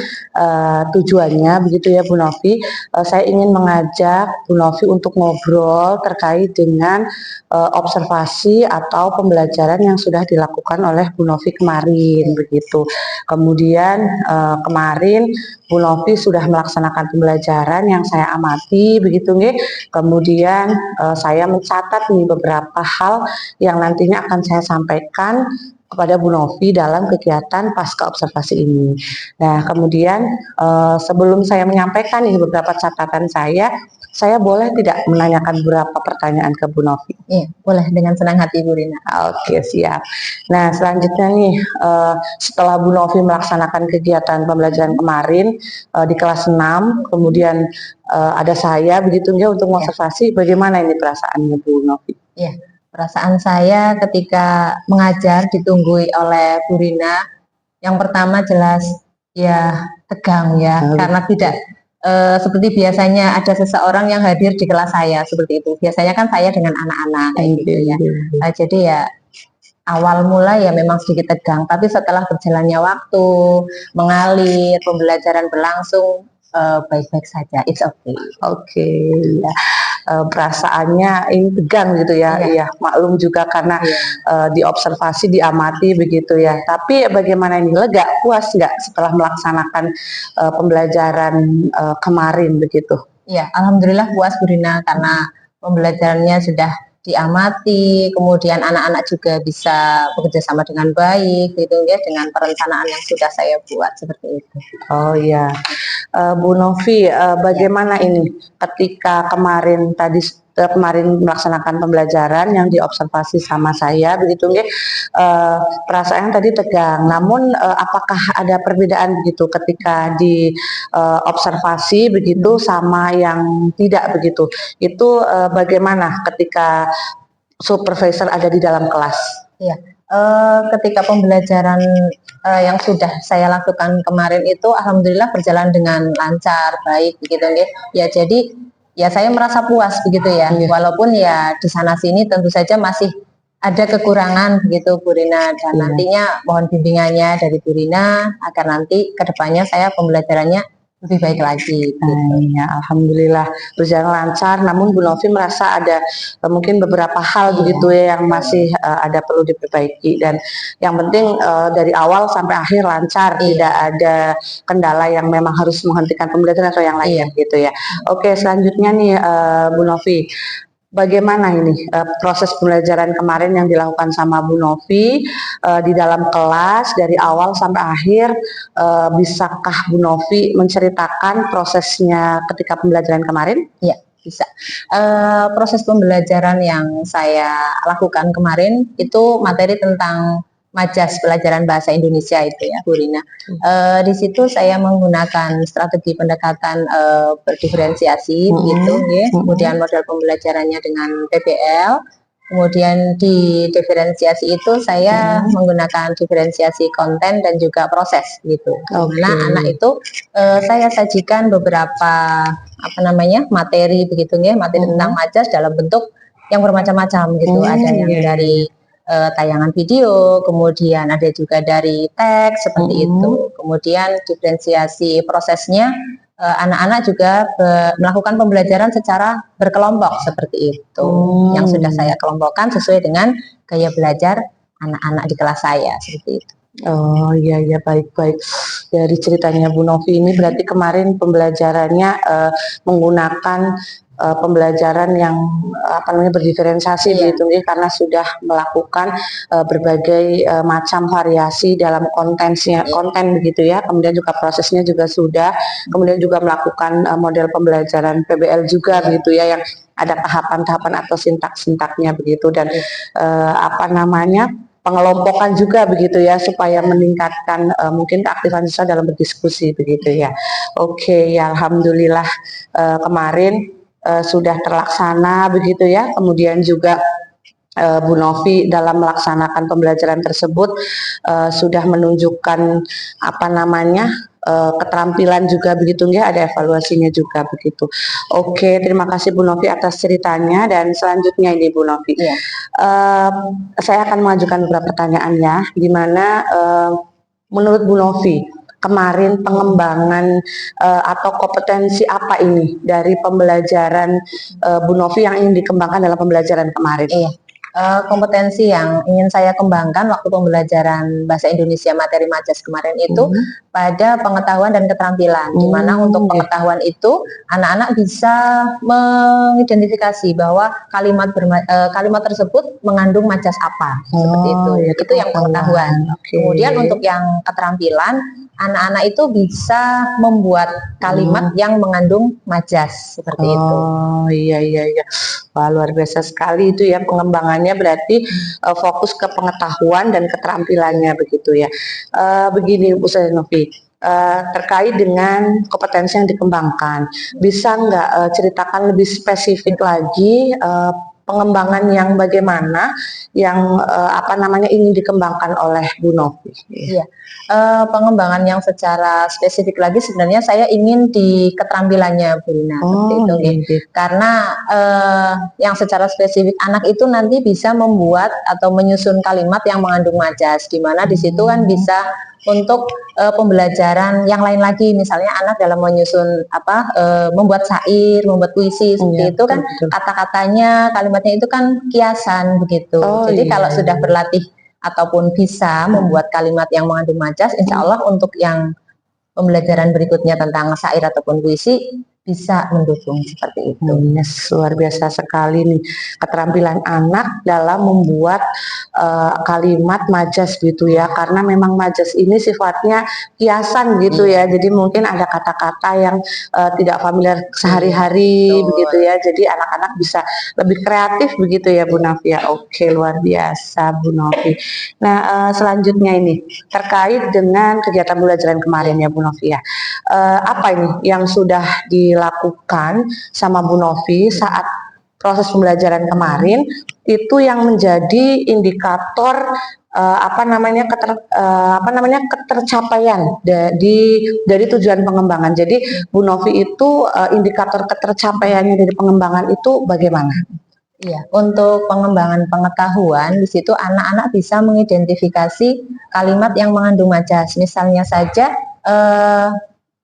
Speaker 7: tujuannya begitu ya Bu Novi, saya ingin mengajak Bu Novi untuk ngobrol terkait dengan observasi atau pembelajaran yang sudah dilakukan oleh Bu Novi kemarin begitu. Kemudian kemarin Bu Novi sudah melaksanakan pembelajaran yang saya amati begitu nggih. Kemudian saya mencatat nih beberapa hal yang nantinya akan saya sampaikan kepada Bu Novi dalam kegiatan pasca observasi ini. Nah, kemudian sebelum saya menyampaikan nih beberapa catatan saya boleh tidak menanyakan beberapa pertanyaan ke Bu Novi?
Speaker 2: Iya, boleh, dengan senang hati, Bu Rina.
Speaker 7: Oke, siap. Nah, selanjutnya nih, setelah Bu Novi melaksanakan kegiatan pembelajaran kemarin di kelas 6, kemudian ada saya begitu ya untuk mengobservasi, bagaimana ini perasaannya Bu Novi?
Speaker 2: Iya, perasaan saya ketika mengajar ditunggui oleh Bu Rina, yang pertama jelas ya tegang ya, karena tidak seperti biasanya ada seseorang yang hadir di kelas saya seperti itu. Biasanya kan saya dengan anak-anak kayak gitu ya. Jadi ya awal mula ya memang sedikit tegang, tapi setelah berjalannya waktu, mengalir, pembelajaran berlangsung baik-baik saja. It's okay.
Speaker 7: Oke, ya. Perasaannya ini tegang gitu ya, iya maklum juga karena diobservasi, diamati begitu ya. Tapi bagaimana ini, lega, puas nggak setelah melaksanakan pembelajaran kemarin begitu?
Speaker 2: Iya, alhamdulillah puas Bu Rina karena pembelajarannya sudah diamati, kemudian anak-anak juga bisa bekerja sama dengan baik gitu ya, dengan perencanaan yang sudah saya buat seperti itu.
Speaker 7: Oh ya, Bu Novi, bagaimana ini ketika kemarin tadi kemarin melaksanakan pembelajaran yang diobservasi sama saya begitu nggih. Perasaan tadi tegang, namun apakah ada perbedaan begitu ketika di observasi begitu sama yang tidak begitu? Itu bagaimana ketika supervisor ada di dalam kelas?
Speaker 2: Iya, ketika pembelajaran yang sudah saya lakukan kemarin itu alhamdulillah berjalan dengan lancar, baik begitu nggih. Ya jadi ya saya merasa puas begitu ya. Walaupun ya di sana sini tentu saja masih ada kekurangan begitu Bu Rina, dan nantinya mohon bimbingannya dari Bu Rina agar nanti kedepannya saya pembelajarannya lebih baik lagi.
Speaker 7: Ya, alhamdulillah berjalan lancar. Namun Bu Novi merasa ada mungkin beberapa hal begitu ya yang masih ada perlu diperbaiki, dan yang penting dari awal sampai akhir lancar, tidak ada kendala yang memang harus menghentikan pembelajaran atau yang lain gitu ya. Oke, selanjutnya nih Bu Novi, bagaimana ini proses pembelajaran kemarin yang dilakukan sama Bu Novi di dalam kelas dari awal sampai akhir? Bisakah Bu Novi menceritakan prosesnya ketika pembelajaran kemarin?
Speaker 2: Ya, bisa. Proses pembelajaran yang saya lakukan kemarin itu materi tentang majas pelajaran bahasa Indonesia itu ya Bu Rina. Di situ saya menggunakan strategi pendekatan berdiferensiasi begitu ya. Kemudian model pembelajarannya dengan PBL. Kemudian di diferensiasi itu saya menggunakan diferensiasi konten dan juga proses gitu. Karena anak itu saya sajikan beberapa materi begitu ya, materi tentang majas dalam bentuk yang bermacam-macam gitu. Ada yang dari tayangan video, kemudian ada juga dari teks seperti itu. Kemudian diferensiasi prosesnya anak-anak juga melakukan pembelajaran secara berkelompok seperti itu, yang sudah saya kelompokkan sesuai dengan gaya belajar anak-anak di kelas saya seperti itu.
Speaker 7: Oh iya ya, baik-baik. Dari ceritanya Bu Novi ini berarti kemarin pembelajarannya menggunakan pembelajaran yang berdiferensiasi begitu ya, karena sudah melakukan berbagai macam variasi dalam konten begitu ya. Kemudian juga prosesnya juga sudah, kemudian juga melakukan model pembelajaran PBL juga begitu ya, yang ada tahapan-tahapan atau sintak-sintaknya begitu, dan pengelompokan juga begitu ya, supaya meningkatkan mungkin keaktifan siswa dalam berdiskusi begitu ya. Oke ya, alhamdulillah kemarin sudah terlaksana begitu ya. Kemudian juga Bu Novi dalam melaksanakan pembelajaran tersebut sudah menunjukkan keterampilan juga begitu ya, ada evaluasinya juga begitu. Oke, terima kasih Bu Novi atas ceritanya, dan selanjutnya ini Bu Novi, saya akan mengajukan beberapa pertanyaan ya, di mana menurut Bu Novi kemarin pengembangan atau kompetensi apa ini dari pembelajaran Bu Novi yang ingin dikembangkan dalam pembelajaran kemarin?
Speaker 2: Kompetensi yang ingin saya kembangkan waktu pembelajaran bahasa Indonesia materi majas kemarin itu pada pengetahuan dan keterampilan, di mana untuk pengetahuan itu anak-anak bisa mengidentifikasi bahwa kalimat tersebut mengandung majas apa, seperti itu. Itu yang pengetahuan. Kemudian untuk yang keterampilan, anak-anak itu bisa membuat kalimat yang mengandung majas seperti itu.
Speaker 7: Oh iya. Wah, luar biasa sekali itu ya pengembangannya, berarti fokus ke pengetahuan dan keterampilannya begitu ya. Begini Bu Novi, terkait dengan kompetensi yang dikembangkan, bisa nggak ceritakan lebih spesifik lagi pengembangan yang bagaimana yang ingin dikembangkan oleh Bu Novi?
Speaker 2: Iya, pengembangan yang secara spesifik lagi sebenarnya saya ingin di keterampilannya Bu Rina, seperti itu gitu. Karena yang secara spesifik anak itu nanti bisa membuat atau menyusun kalimat yang mengandung majas, di mana di situ kan bisa untuk pembelajaran yang lain lagi, misalnya anak dalam menyusun membuat syair, membuat puisi seperti itu kan, kata-katanya, kalimatnya itu kan kiasan begitu. Jadi kalau sudah berlatih ataupun bisa membuat kalimat yang mengandung majas, insya Allah untuk yang pembelajaran berikutnya tentang syair ataupun puisi
Speaker 3: bisa mendukung seperti itu.
Speaker 7: Yes, luar biasa sekali nih keterampilan anak dalam membuat kalimat majas gitu ya, karena memang majas ini sifatnya kiasan gitu ya, jadi mungkin ada kata-kata yang tidak familiar sehari-hari begitu ya, jadi anak-anak bisa lebih kreatif begitu ya Bu Novi ya. Oke, luar biasa Bu Novi. Nah, selanjutnya ini terkait dengan kegiatan pembelajaran kemarin ya Bu Novi ya. Apa ini yang sudah dilakukan sama Bu Novi saat proses pembelajaran kemarin itu yang menjadi indikator ketercapaian dari tujuan pengembangan. Jadi Bu Novi itu indikator ketercapaiannya dari pengembangan itu bagaimana?
Speaker 3: Iya, untuk pengembangan pengetahuan di situ anak-anak bisa mengidentifikasi kalimat yang mengandung majas. Misalnya saja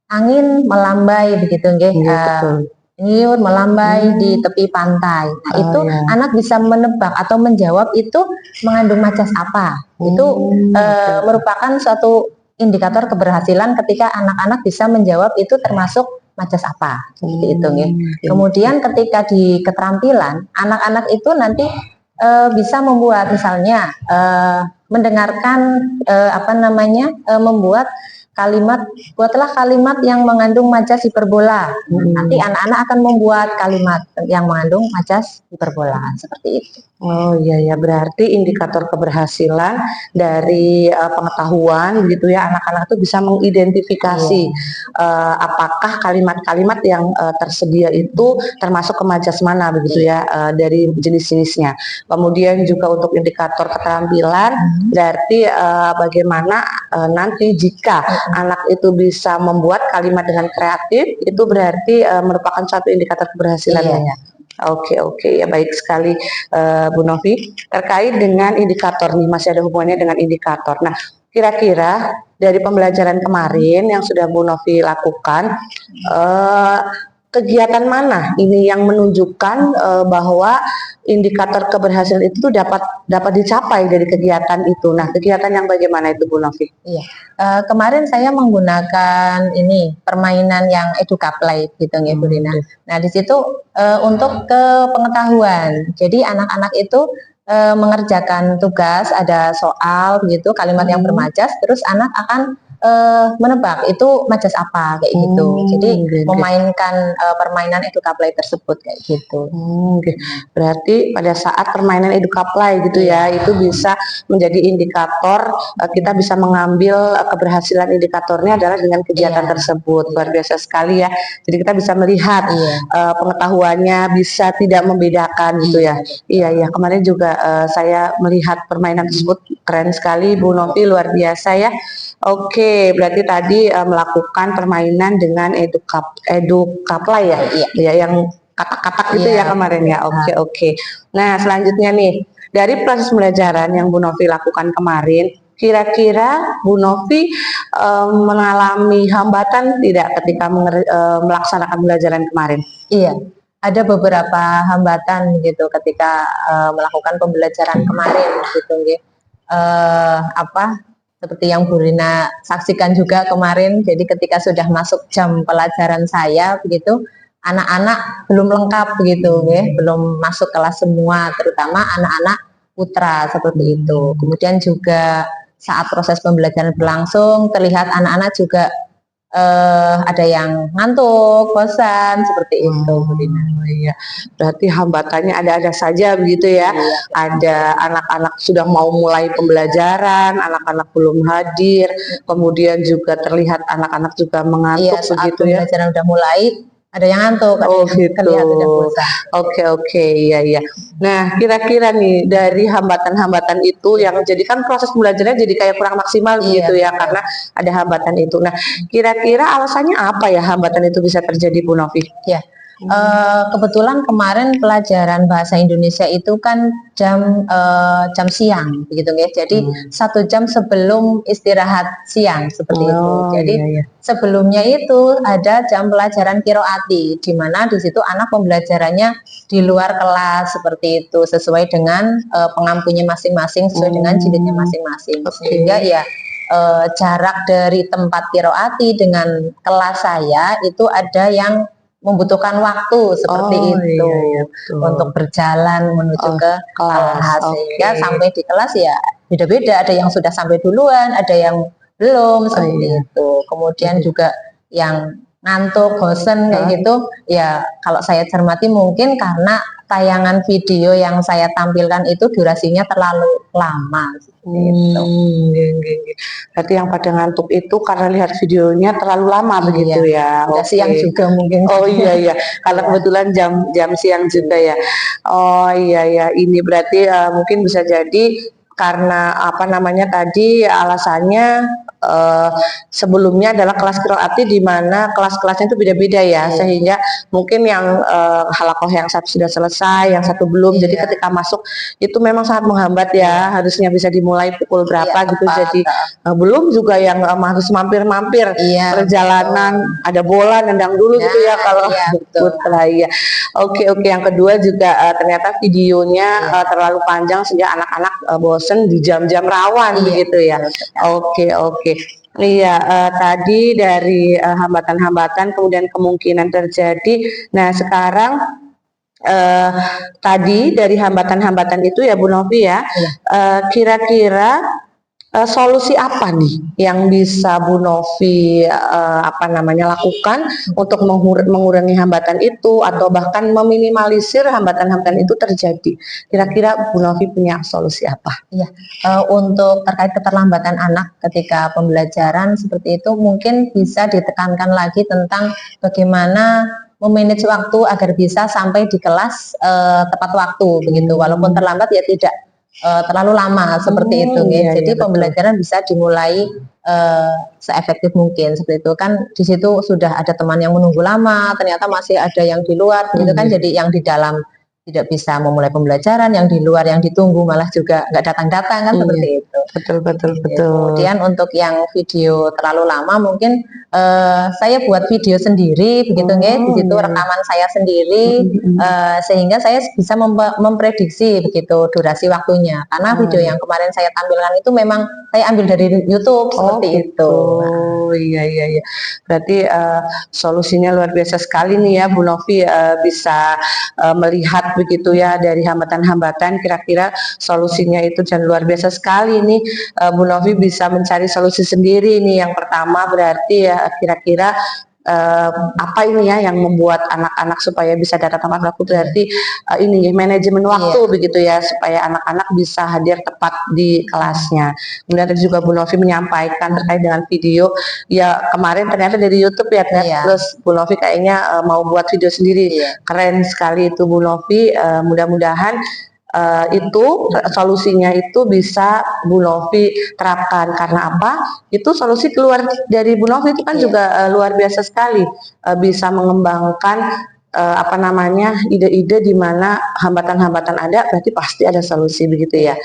Speaker 3: angin melambai begitu nggih. Nyiur melambai di tepi pantai. Nah, itu anak bisa menebak atau menjawab itu mengandung majas apa. Itu merupakan suatu indikator keberhasilan ketika anak-anak bisa menjawab itu termasuk majas apa. Seperti itu nggih. Kemudian ketika di keterampilan, anak-anak itu nanti bisa membuat misalnya mendengarkan membuat kalimat, buatlah kalimat yang mengandung majas hiperbola. Nanti anak-anak akan membuat kalimat yang mengandung majas hiperbola seperti itu.
Speaker 7: Oh iya ya, berarti indikator keberhasilan dari pengetahuan gitu ya, anak-anak itu bisa mengidentifikasi apakah kalimat-kalimat yang tersedia itu termasuk ke majas mana begitu ya, dari jenis-jenisnya. Kemudian juga untuk indikator keterampilan, berarti bagaimana nanti jika anak itu bisa membuat kalimat dengan kreatif, itu berarti merupakan suatu indikator keberhasilannya ya. Oke, ya baik sekali Bu Novi. Terkait dengan indikator nih, masih ada hubungannya dengan indikator. Nah, kira-kira dari pembelajaran kemarin yang sudah Bu Novi lakukan, kegiatan mana ini yang menunjukkan bahwa indikator keberhasilan itu dapat dicapai dari kegiatan itu. Nah, kegiatan yang bagaimana itu Bu Novi?
Speaker 3: Iya, kemarin saya menggunakan ini permainan yang edukaplay gitu ya Bu Dina. Nah, di situ untuk ke pengetahuan. Jadi anak-anak itu mengerjakan tugas, ada soal gitu, kalimat yang bermajas, terus anak akan menebak itu majas apa kayak gitu. Jadi memainkan permainan edukaplay tersebut kayak gitu.
Speaker 7: Berarti pada saat permainan edukaplay gitu ya, itu bisa menjadi indikator kita bisa mengambil keberhasilan indikatornya adalah dengan kegiatan tersebut. Luar biasa sekali ya. Jadi kita bisa melihat pengetahuannya bisa tidak membedakan gitu ya. Iya, kemarin juga saya melihat permainan tersebut keren sekali Bu Novi, luar biasa ya. Oke, berarti tadi melakukan permainan dengan edukaplay ya, ya yang katak-katak gitu ya kemarin ya. Oke. Nah, selanjutnya nih, dari proses pembelajaran yang Bu Novi lakukan kemarin, kira-kira Bu Novi mengalami hambatan tidak ketika melaksanakan pembelajaran kemarin?
Speaker 3: Iya, ada beberapa hambatan gitu ketika melakukan pembelajaran kemarin gitu nggih. Seperti yang Bu Rina saksikan juga kemarin, jadi ketika sudah masuk jam pelajaran saya begitu, anak-anak belum lengkap begitu ya, belum masuk kelas semua, terutama anak-anak putra seperti itu. Kemudian juga saat proses pembelajaran berlangsung terlihat anak-anak juga ada yang ngantuk, bosan seperti itu Bu Dina.
Speaker 7: Iya, berarti hambatannya ada-ada saja begitu ya. Ada anak-anak sudah mau mulai pembelajaran, anak-anak belum hadir, kemudian juga terlihat anak-anak juga mengantuk begitu ya.
Speaker 3: Pembelajaran udah mulai, ada yang ngantuk, terlihat udah bosan.
Speaker 7: Oke, iya. Nah, kira-kira nih dari hambatan-hambatan itu yang jadikan proses pembelajarannya jadi kayak kurang maksimal gitu ya, karena ada hambatan itu. Nah, kira-kira alasannya apa ya hambatan itu bisa terjadi Bu Novi?
Speaker 3: Ya, kebetulan kemarin pelajaran bahasa Indonesia itu kan jam siang begitu ya. Jadi 1 jam sebelum istirahat siang seperti itu. Jadi sebelumnya itu ada jam pelajaran qiraati, di mana di situ anak pembelajarannya di luar kelas seperti itu, sesuai dengan pengampunya masing-masing, sesuai dengan jilidnya masing-masing. Sehingga ya jarak dari tempat qiraati dengan kelas saya itu ada yang
Speaker 2: membutuhkan waktu seperti
Speaker 7: Oh,
Speaker 2: itu
Speaker 7: iya, iya, betul.
Speaker 2: untuk berjalan menuju ke
Speaker 7: kelas,
Speaker 2: kelas sehingga
Speaker 7: oke.
Speaker 2: sampai di kelas ya beda-beda, ada yang sudah sampai duluan, ada yang belum seperti
Speaker 7: iya.
Speaker 2: itu. Kemudian juga yang ngantuk, bosen kayak gitu, ya kalau saya cermati mungkin karena tayangan video yang saya tampilkan itu durasinya terlalu lama seperti itu.
Speaker 7: Nggih, nggih, nggih. Berarti yang pada ngantuk itu karena lihat videonya terlalu lama begitu ya?
Speaker 2: Udah siang juga mungkin.
Speaker 7: Oh iya iya, karena kebetulan jam siang juga ya. Oh iya iya, ini berarti mungkin bisa jadi karena apa namanya tadi alasannya sebelumnya adalah kelas qiraati di mana kelas-kelasnya itu beda-beda ya, sehingga mungkin yang halakoh yang satu sudah selesai, yang satu belum. Jadi ketika masuk itu memang sangat menghambat ya, harusnya bisa dimulai pukul berapa gitu. Jadi belum juga yang harus mampir-mampir perjalanan, ada bola nendang dulu gitu ya kalau putra ya. Oke oke, yang kedua juga ternyata videonya terlalu panjang sehingga anak-anak bosen di jam-jam rawan begitu ya. Oke oke. Iya, tadi dari hambatan-hambatan kemudian kemungkinan terjadi. Nah sekarang tadi dari hambatan-hambatan itu ya Bu Novi ya, kira-kira solusi apa nih yang bisa Bu Novi apa namanya lakukan untuk mengurangi hambatan itu atau bahkan meminimalisir hambatan-hambatan itu terjadi? Kira-kira Bu Novi punya solusi apa?
Speaker 2: Iya, untuk terkait keterlambatan anak ketika pembelajaran seperti itu mungkin bisa ditekankan lagi tentang bagaimana memanage waktu agar bisa sampai di kelas tepat waktu begitu. Walaupun terlambat ya tidak terlalu lama seperti itu.
Speaker 7: Iya,
Speaker 2: Jadi
Speaker 7: iya,
Speaker 2: pembelajaran bisa dimulai seefektif mungkin seperti itu kan. Di situ sudah ada teman yang menunggu lama, ternyata masih ada yang di luar begitu kan. Jadi yang di dalam tidak bisa memulai pembelajaran, yang di luar yang ditunggu malah juga nggak datang-datang kan seperti itu.
Speaker 7: Betul betul
Speaker 2: Gitu.
Speaker 7: betul.
Speaker 2: Kemudian untuk yang video terlalu lama mungkin saya buat video sendiri begitu di situ rekaman saya sendiri sehingga saya bisa memprediksi begitu durasi waktunya. Karena video yang kemarin saya tampilkan itu memang saya ambil dari YouTube seperti itu.
Speaker 7: Oh iya iya iya. Berarti solusinya luar biasa sekali nih ya Bu Novi bisa melihat begitu ya dari hambatan-hambatan, kira-kira solusinya itu dan luar biasa sekali nih Bu Novi bisa mencari solusi sendiri nih. Yang pertama berarti ya kira-kira apa ini ya yang membuat anak-anak supaya bisa datang tepat waktu, berarti ini manajemen waktu begitu ya, supaya anak-anak bisa hadir tepat di kelasnya. Kemudian tadi juga Bu Novi menyampaikan terkait dengan video ya, kemarin ternyata dari YouTube ya, terus Bu Novi kayaknya mau buat video sendiri. Keren sekali itu Bu Novi. Mudah-mudahan itu solusinya itu bisa Bu Novi terapkan. Karena apa? Itu solusi keluar dari Bu Novi itu kan juga luar biasa sekali, bisa mengembangkan apa namanya ide-ide di mana hambatan-hambatan ada, berarti pasti ada solusi begitu ya.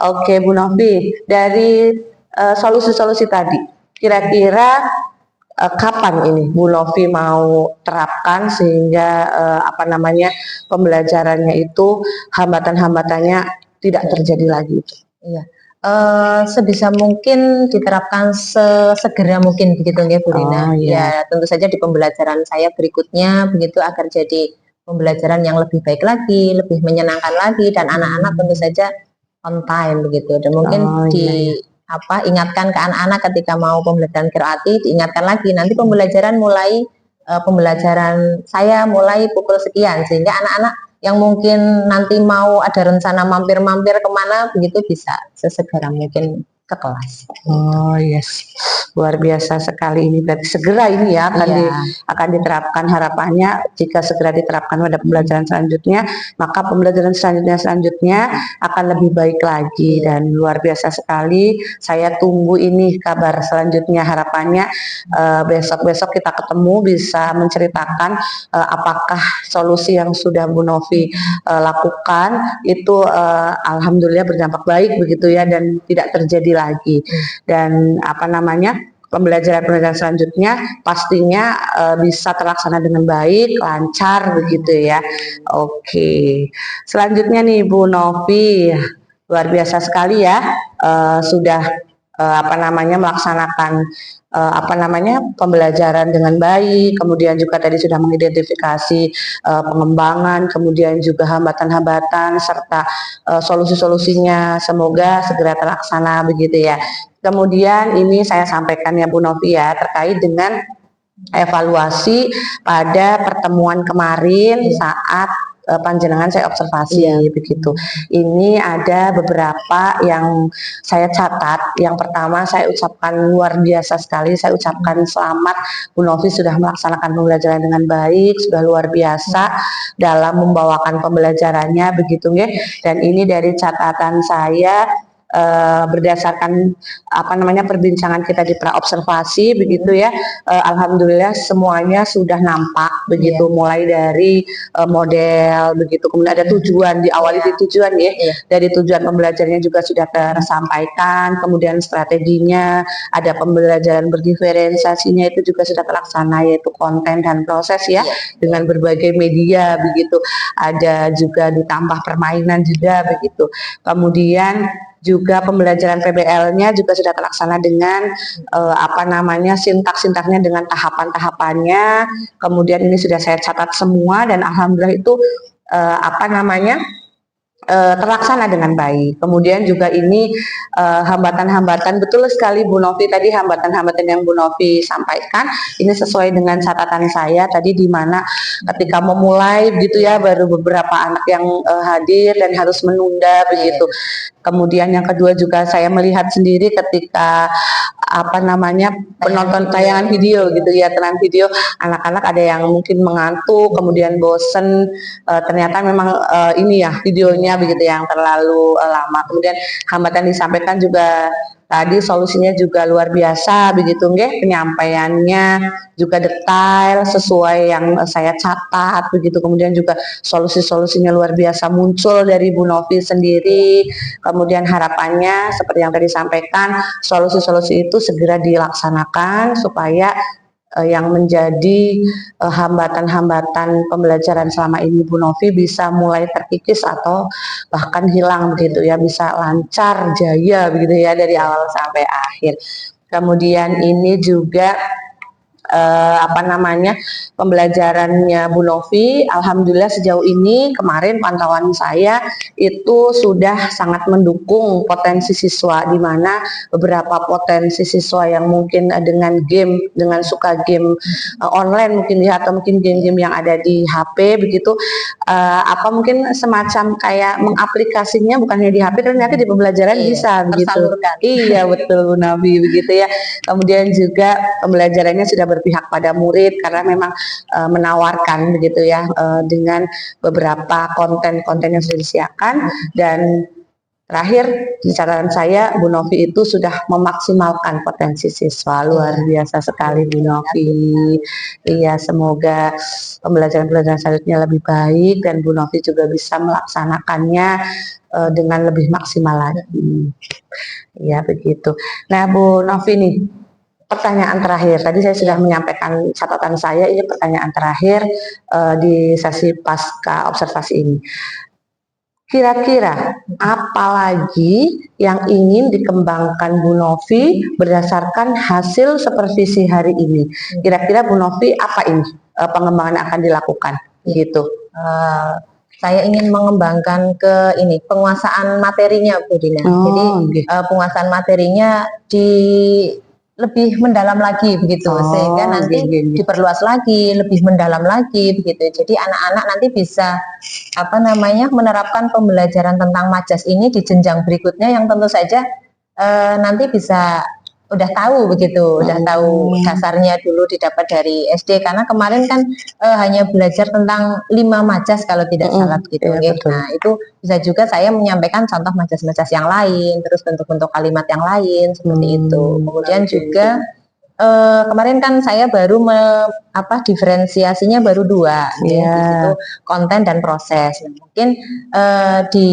Speaker 7: Oke Bu Novi, dari solusi-solusi tadi, kira-kira kapan ini Bu Novi mau terapkan sehingga apa namanya pembelajarannya itu hambatan-hambatannya tidak terjadi lagi?
Speaker 2: Iya. Sebisa mungkin diterapkan sesegera mungkin begitu ya Bu Rina. Ya tentu saja di pembelajaran saya berikutnya begitu agar jadi pembelajaran yang lebih baik lagi, lebih menyenangkan lagi, dan anak-anak tentu saja on time begitu. Dan mungkin ingatkan ke anak-anak ketika mau pembelajaran qiraati, diingatkan lagi nanti pembelajaran saya mulai pukul sekian, sehingga anak-anak yang mungkin nanti mau ada rencana mampir-mampir kemana begitu bisa sesegera mungkin ke kelas.
Speaker 7: Oh yes, luar biasa sekali ini. Berarti segera ini ya akan diterapkan. Harapannya jika segera diterapkan pada pembelajaran selanjutnya, maka pembelajaran selanjutnya akan lebih baik lagi. Dan luar biasa sekali. Saya tunggu ini kabar selanjutnya. Harapannya besok-besok kita ketemu bisa menceritakan apakah solusi yang sudah Bu Novi lakukan itu alhamdulillah berdampak baik begitu ya, dan tidak terjadi lagi. Dan apa namanya pembelajaran selanjutnya pastinya bisa terlaksana dengan baik, lancar begitu ya. Oke. Selanjutnya nih Bu Novi, luar biasa sekali ya, sudah melaksanakan pembelajaran dengan baik, kemudian juga tadi sudah mengidentifikasi pengembangan, kemudian juga hambatan-hambatan serta solusi-solusinya, semoga segera terlaksana begitu ya. Kemudian ini saya sampaikan ya Bu Novi ya, terkait dengan evaluasi pada pertemuan kemarin saat panjenengan saya observasi begitu. Ini ada beberapa yang saya catat. Yang pertama saya ucapkan luar biasa sekali. Saya ucapkan selamat Bu Novi sudah melaksanakan pembelajaran dengan baik, sudah luar biasa dalam membawakan pembelajarannya begitu nggih. Dan ini dari catatan saya berdasarkan perbincangan kita di praobservasi begitu ya. Alhamdulillah semuanya sudah nampak begitu, mulai dari model begitu, kemudian ada tujuan, diawali di tujuan ya. Dari tujuan pembelajarannya juga sudah tersampaikan, kemudian strateginya, ada pembelajaran berdiferensiasinya itu juga sudah terlaksana, yaitu konten dan proses ya, dengan berbagai media begitu. Ada juga ditambah permainan juga begitu. Kemudian juga pembelajaran PBL-nya juga sudah terlaksana dengan sintak-sintaknya dengan tahapan-tahapannya. Kemudian ini sudah saya catat semua dan alhamdulillah itu terlaksana dengan baik. Kemudian juga ini hambatan-hambatan, betul sekali Bu Novi tadi, hambatan-hambatan yang Bu Novi sampaikan ini sesuai dengan catatan saya tadi, di mana ketika memulai begitu ya, baru beberapa anak yang hadir dan harus menunda begitu. Kemudian yang kedua juga saya melihat sendiri ketika penonton tayangan video gitu ya, tayangan video, anak-anak ada yang mungkin mengantuk, kemudian bosen, ternyata memang ini ya videonya begitu yang terlalu lama. Kemudian hambatan disampaikan juga tadi, solusinya juga luar biasa begitu nggih, penyampaiannya juga detail sesuai yang saya catat begitu. Kemudian juga solusi-solusinya luar biasa muncul dari Bu Novi sendiri. Kemudian harapannya seperti yang tadi disampaikan, solusi-solusi itu segera dilaksanakan supaya yang menjadi hambatan-hambatan pembelajaran selama ini Bu Novi bisa mulai terkikis atau bahkan hilang begitu ya, bisa lancar jaya begitu ya dari awal sampai akhir. Kemudian ini juga pembelajarannya Bu Novi, alhamdulillah sejauh ini kemarin pantauan saya itu sudah sangat mendukung potensi siswa, di mana beberapa potensi siswa yang mungkin dengan game, dengan suka game online mungkin ya, atau mungkin game-game yang ada di HP begitu, mungkin semacam kayak mengaplikasinya bukan hanya di HP, ternyata di pembelajaran bisa begitu. Iya betul Bu Novi begitu ya. Kemudian juga pembelajarannya sudah berpihak pada murid karena memang menawarkan begitu ya, dengan beberapa konten-konten yang sudah disiapkan. Dan terakhir di catatan saya, Bu Novi itu sudah memaksimalkan potensi siswa, luar biasa sekali Bu Novi. Iya, semoga pembelajaran selanjutnya lebih baik dan Bu Novi juga bisa melaksanakannya dengan lebih maksimal lagi. Ya begitu. Nah Bu Novi nih, pertanyaan terakhir, tadi saya sudah menyampaikan catatan saya, ini pertanyaan terakhir di sesi pasca observasi ini. Kira-kira apa lagi yang ingin dikembangkan Bu Novi berdasarkan hasil supervisi hari ini? Kira-kira Bu Novi apa ini pengembangan yang akan dilakukan gitu?
Speaker 2: Saya ingin mengembangkan ke ini penguasaan materinya Bu Dina. Jadi penguasaan materinya lebih mendalam lagi begitu, sehingga nanti diperluas lagi, lebih mendalam lagi begitu. Jadi anak-anak nanti bisa menerapkan pembelajaran tentang majas ini di jenjang berikutnya, yang tentu saja nanti bisa udah tahu begitu, udah tahu dasarnya dulu didapat dari SD, karena kemarin kan hanya belajar tentang 5 majas kalau tidak salah gitu.
Speaker 7: Ya,
Speaker 2: nah itu bisa juga saya menyampaikan contoh majas-majas yang lain, terus bentuk-bentuk kalimat yang lain seperti itu. Kemudian juga kemarin kan saya baru diferensiasinya baru 2 ya, di situ konten dan proses. Nah, mungkin di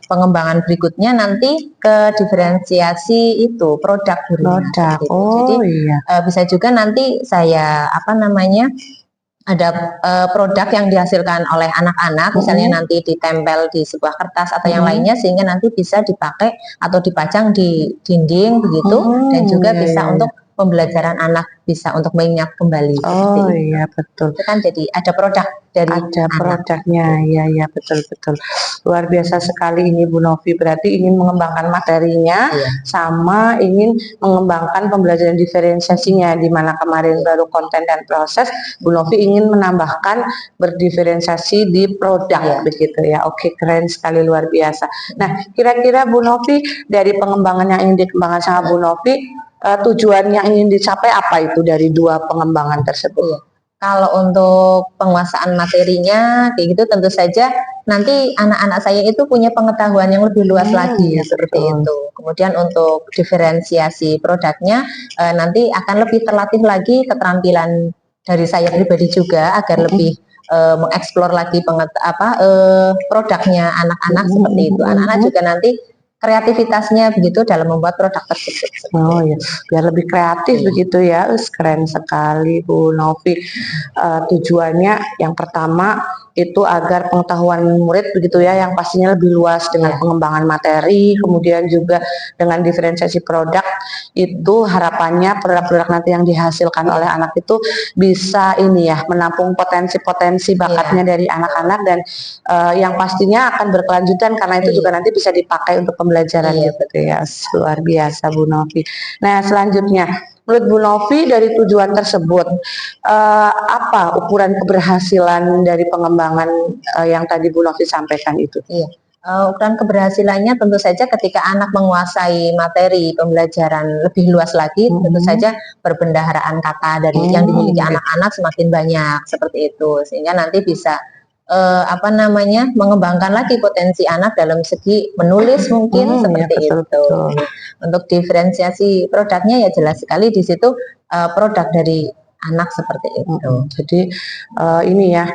Speaker 2: pengembangan berikutnya nanti ke diferensiasi itu produk.
Speaker 7: Produk.
Speaker 2: Jadi bisa juga nanti saya ada produk yang dihasilkan oleh anak-anak, misalnya nanti ditempel di sebuah kertas atau yang lainnya, sehingga nanti bisa dipakai atau dipajang di dinding begitu, dan juga bisa untuk pembelajaran anak, bisa untuk mengingat kembali.
Speaker 7: Oh iya betul.
Speaker 2: Itu kan jadi ada produk dari
Speaker 7: Ada
Speaker 2: anak.
Speaker 7: produknya, ya betul. Luar biasa sekali ini Bu Novi. Berarti ingin mengembangkan materinya, sama ingin mengembangkan pembelajaran diferensiasinya. Di mana kemarin baru konten dan proses, Bu Novi ingin menambahkan berdiferensiasi di produk, begitu ya. Oke, keren sekali, luar biasa. Nah, kira-kira Bu Novi dari pengembangan yang ingin dikembangkan sama Bu Novi, tujuan yang ingin dicapai apa itu dari dua pengembangan tersebut?
Speaker 2: Kalau untuk penguasaan materinya kayak gitu, tentu saja nanti anak-anak saya itu punya pengetahuan yang lebih luas lagi, seperti itu. Kemudian untuk diferensiasi produknya, nanti akan lebih terlatih lagi keterampilan dari saya pribadi juga, agar lebih mengeksplor lagi produknya anak-anak, seperti itu. Anak-anak juga nanti kreativitasnya begitu dalam membuat produk tersebut.
Speaker 7: Oh ya, biar lebih kreatif begitu ya. Keren sekali Bu Novi. Tujuannya yang pertama itu agar pengetahuan murid begitu ya, yang pastinya lebih luas dengan pengembangan materi, kemudian juga dengan diferensiasi produk. Itu harapannya produk-produk nanti yang dihasilkan oleh anak itu bisa ini ya, menampung potensi-potensi bakatnya dari anak-anak, dan yang pastinya akan berkelanjutan, karena itu juga nanti bisa dipakai untuk pembelajaran gitu ya. Luar biasa Bu Novi. Nah, selanjutnya menurut Bu Novi dari tujuan tersebut, apa ukuran keberhasilan dari pengembangan yang tadi Bu Novi sampaikan itu?
Speaker 2: Ukuran keberhasilannya tentu saja ketika anak menguasai materi pembelajaran lebih luas lagi, tentu saja perbendaharaan kata dari yang dimiliki anak-anak semakin banyak, seperti itu, sehingga nanti bisa mengembangkan lagi potensi anak dalam segi menulis mungkin, seperti itu. Untuk diferensiasi produknya ya jelas sekali di situ produk dari anak, seperti itu.
Speaker 7: Jadi ini ya,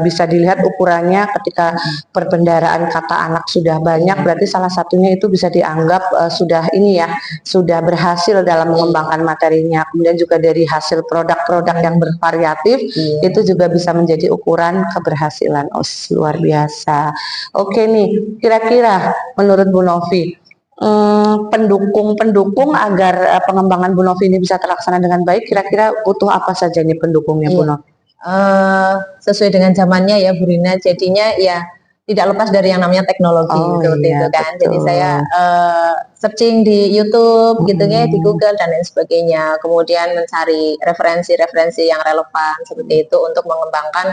Speaker 7: bisa dilihat ukurannya ketika perbendaharaan kata anak sudah banyak, berarti salah satunya itu bisa dianggap sudah ini ya, sudah berhasil dalam mengembangkan materinya. Kemudian juga dari hasil produk-produk yang bervariatif, itu juga bisa menjadi ukuran keberhasilan. Luar biasa. Oke nih, kira-kira menurut Bu Novi, pendukung agar pengembangan Bu Novi ini bisa terlaksana dengan baik, kira-kira butuh apa saja nih pendukungnya Bu Novi?
Speaker 2: Sesuai dengan zamannya ya Bu Rina, jadinya ya tidak lepas dari yang namanya teknologi, seperti itu kan. Jadi saya searching di YouTube gitu ya, di Google dan lain sebagainya, kemudian mencari referensi-referensi yang relevan seperti itu untuk mengembangkan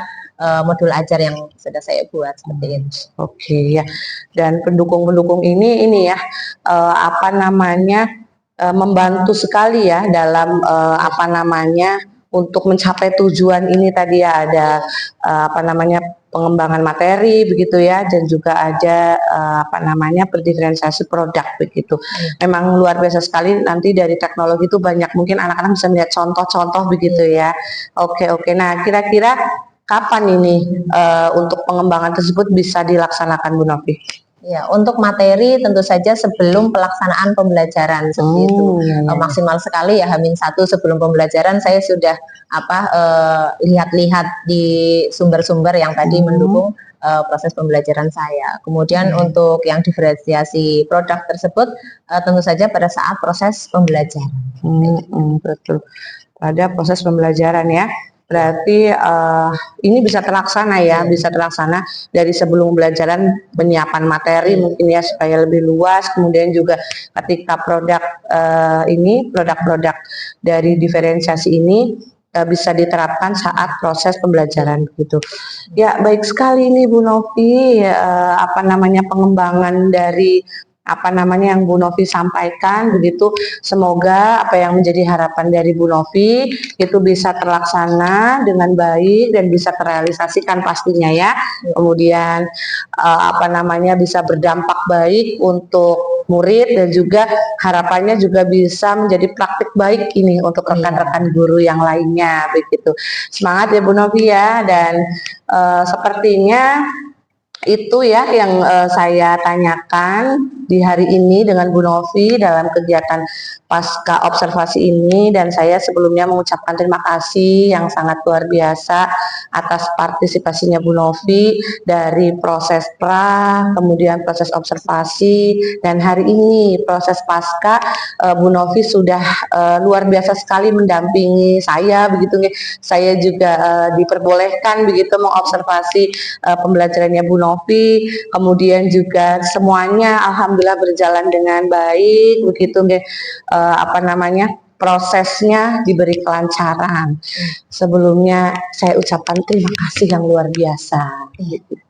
Speaker 2: modul ajar yang sudah saya buat, seperti itu.
Speaker 7: Oke ya, dan pendukung-pendukung ini ya, membantu sekali ya dalam untuk mencapai tujuan ini tadi ya, ada pengembangan materi begitu ya, dan juga ada berdiferensiasi produk begitu. Memang luar biasa sekali, nanti dari teknologi itu banyak, mungkin anak-anak bisa melihat contoh-contoh begitu ya. Oke. Nah, kira-kira kapan ini untuk pengembangan tersebut bisa dilaksanakan Bu Novi?
Speaker 2: Ya, untuk materi tentu saja sebelum pelaksanaan pembelajaran, seperti itu. Maksimal sekali ya H-1 sebelum pembelajaran saya sudah lihat-lihat di sumber-sumber yang tadi mendukung proses pembelajaran saya. Kemudian untuk yang diferensiasi produk tersebut tentu saja pada saat proses pembelajaran.
Speaker 7: Betul. Pada proses pembelajaran ya. Berarti ini bisa terlaksana ya, bisa terlaksana dari sebelum pembelajaran, penyiapan materi mungkin ya supaya lebih luas, kemudian juga ketika produk-produk dari diferensiasi ini bisa diterapkan saat proses pembelajaran gitu. Ya, baik sekali nih Bu Novi, pengembangan dari yang Bu Novi sampaikan begitu. Semoga apa yang menjadi harapan dari Bu Novi itu bisa terlaksana dengan baik dan bisa terrealisasikan pastinya ya. Kemudian bisa berdampak baik untuk murid, dan juga harapannya juga bisa menjadi praktik baik ini untuk rekan-rekan guru yang lainnya begitu. Semangat ya Bu Novi ya, dan sepertinya itu ya yang saya tanyakan di hari ini dengan Bu Novi dalam kegiatan pasca observasi ini, dan saya sebelumnya mengucapkan terima kasih yang sangat luar biasa atas partisipasinya Bu Novi dari proses pra, kemudian proses observasi, dan hari ini proses pasca. Bu Novi sudah luar biasa sekali mendampingi saya begitu. Saya juga diperbolehkan begitu mengobservasi pembelajarannya Bu Novi, kemudian juga semuanya alhamdulillah berjalan dengan baik begitu, prosesnya diberi kelancaran. Sebelumnya saya ucapkan terima kasih yang luar biasa.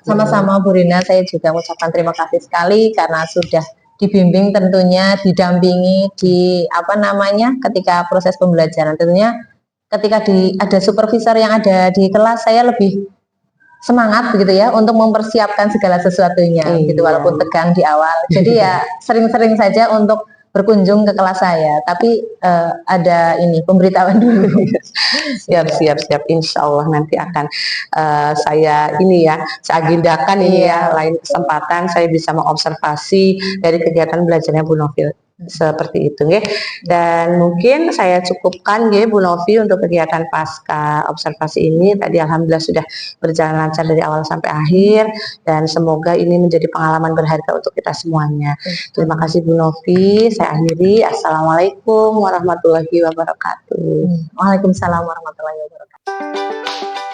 Speaker 3: Sama-sama Bu Rina, saya juga mengucapkan terima kasih sekali karena sudah dibimbing, tentunya didampingi di ketika proses pembelajaran. Tentunya ketika ada supervisor yang ada di kelas, saya lebih semangat begitu ya untuk mempersiapkan segala sesuatunya gitu, walaupun tegang di awal. Jadi ya sering-sering saja untuk berkunjung ke kelas saya, tapi ada ini pemberitahuan dulu.
Speaker 7: Siap. Insya Allah nanti akan saya agendakan lain kesempatan saya bisa mengobservasi dari kegiatan belajarnya Bu Novi seperti itu, nggih. Dan mungkin saya cukupkan nggih Bu Novi untuk kegiatan pasca observasi ini. Tadi alhamdulillah sudah berjalan lancar dari awal sampai akhir, dan semoga ini menjadi pengalaman berharga untuk kita semuanya. Terima kasih Bu Novi. Saya akhiri. Assalamualaikum warahmatullahi wabarakatuh.
Speaker 3: Waalaikumsalam warahmatullahi wabarakatuh.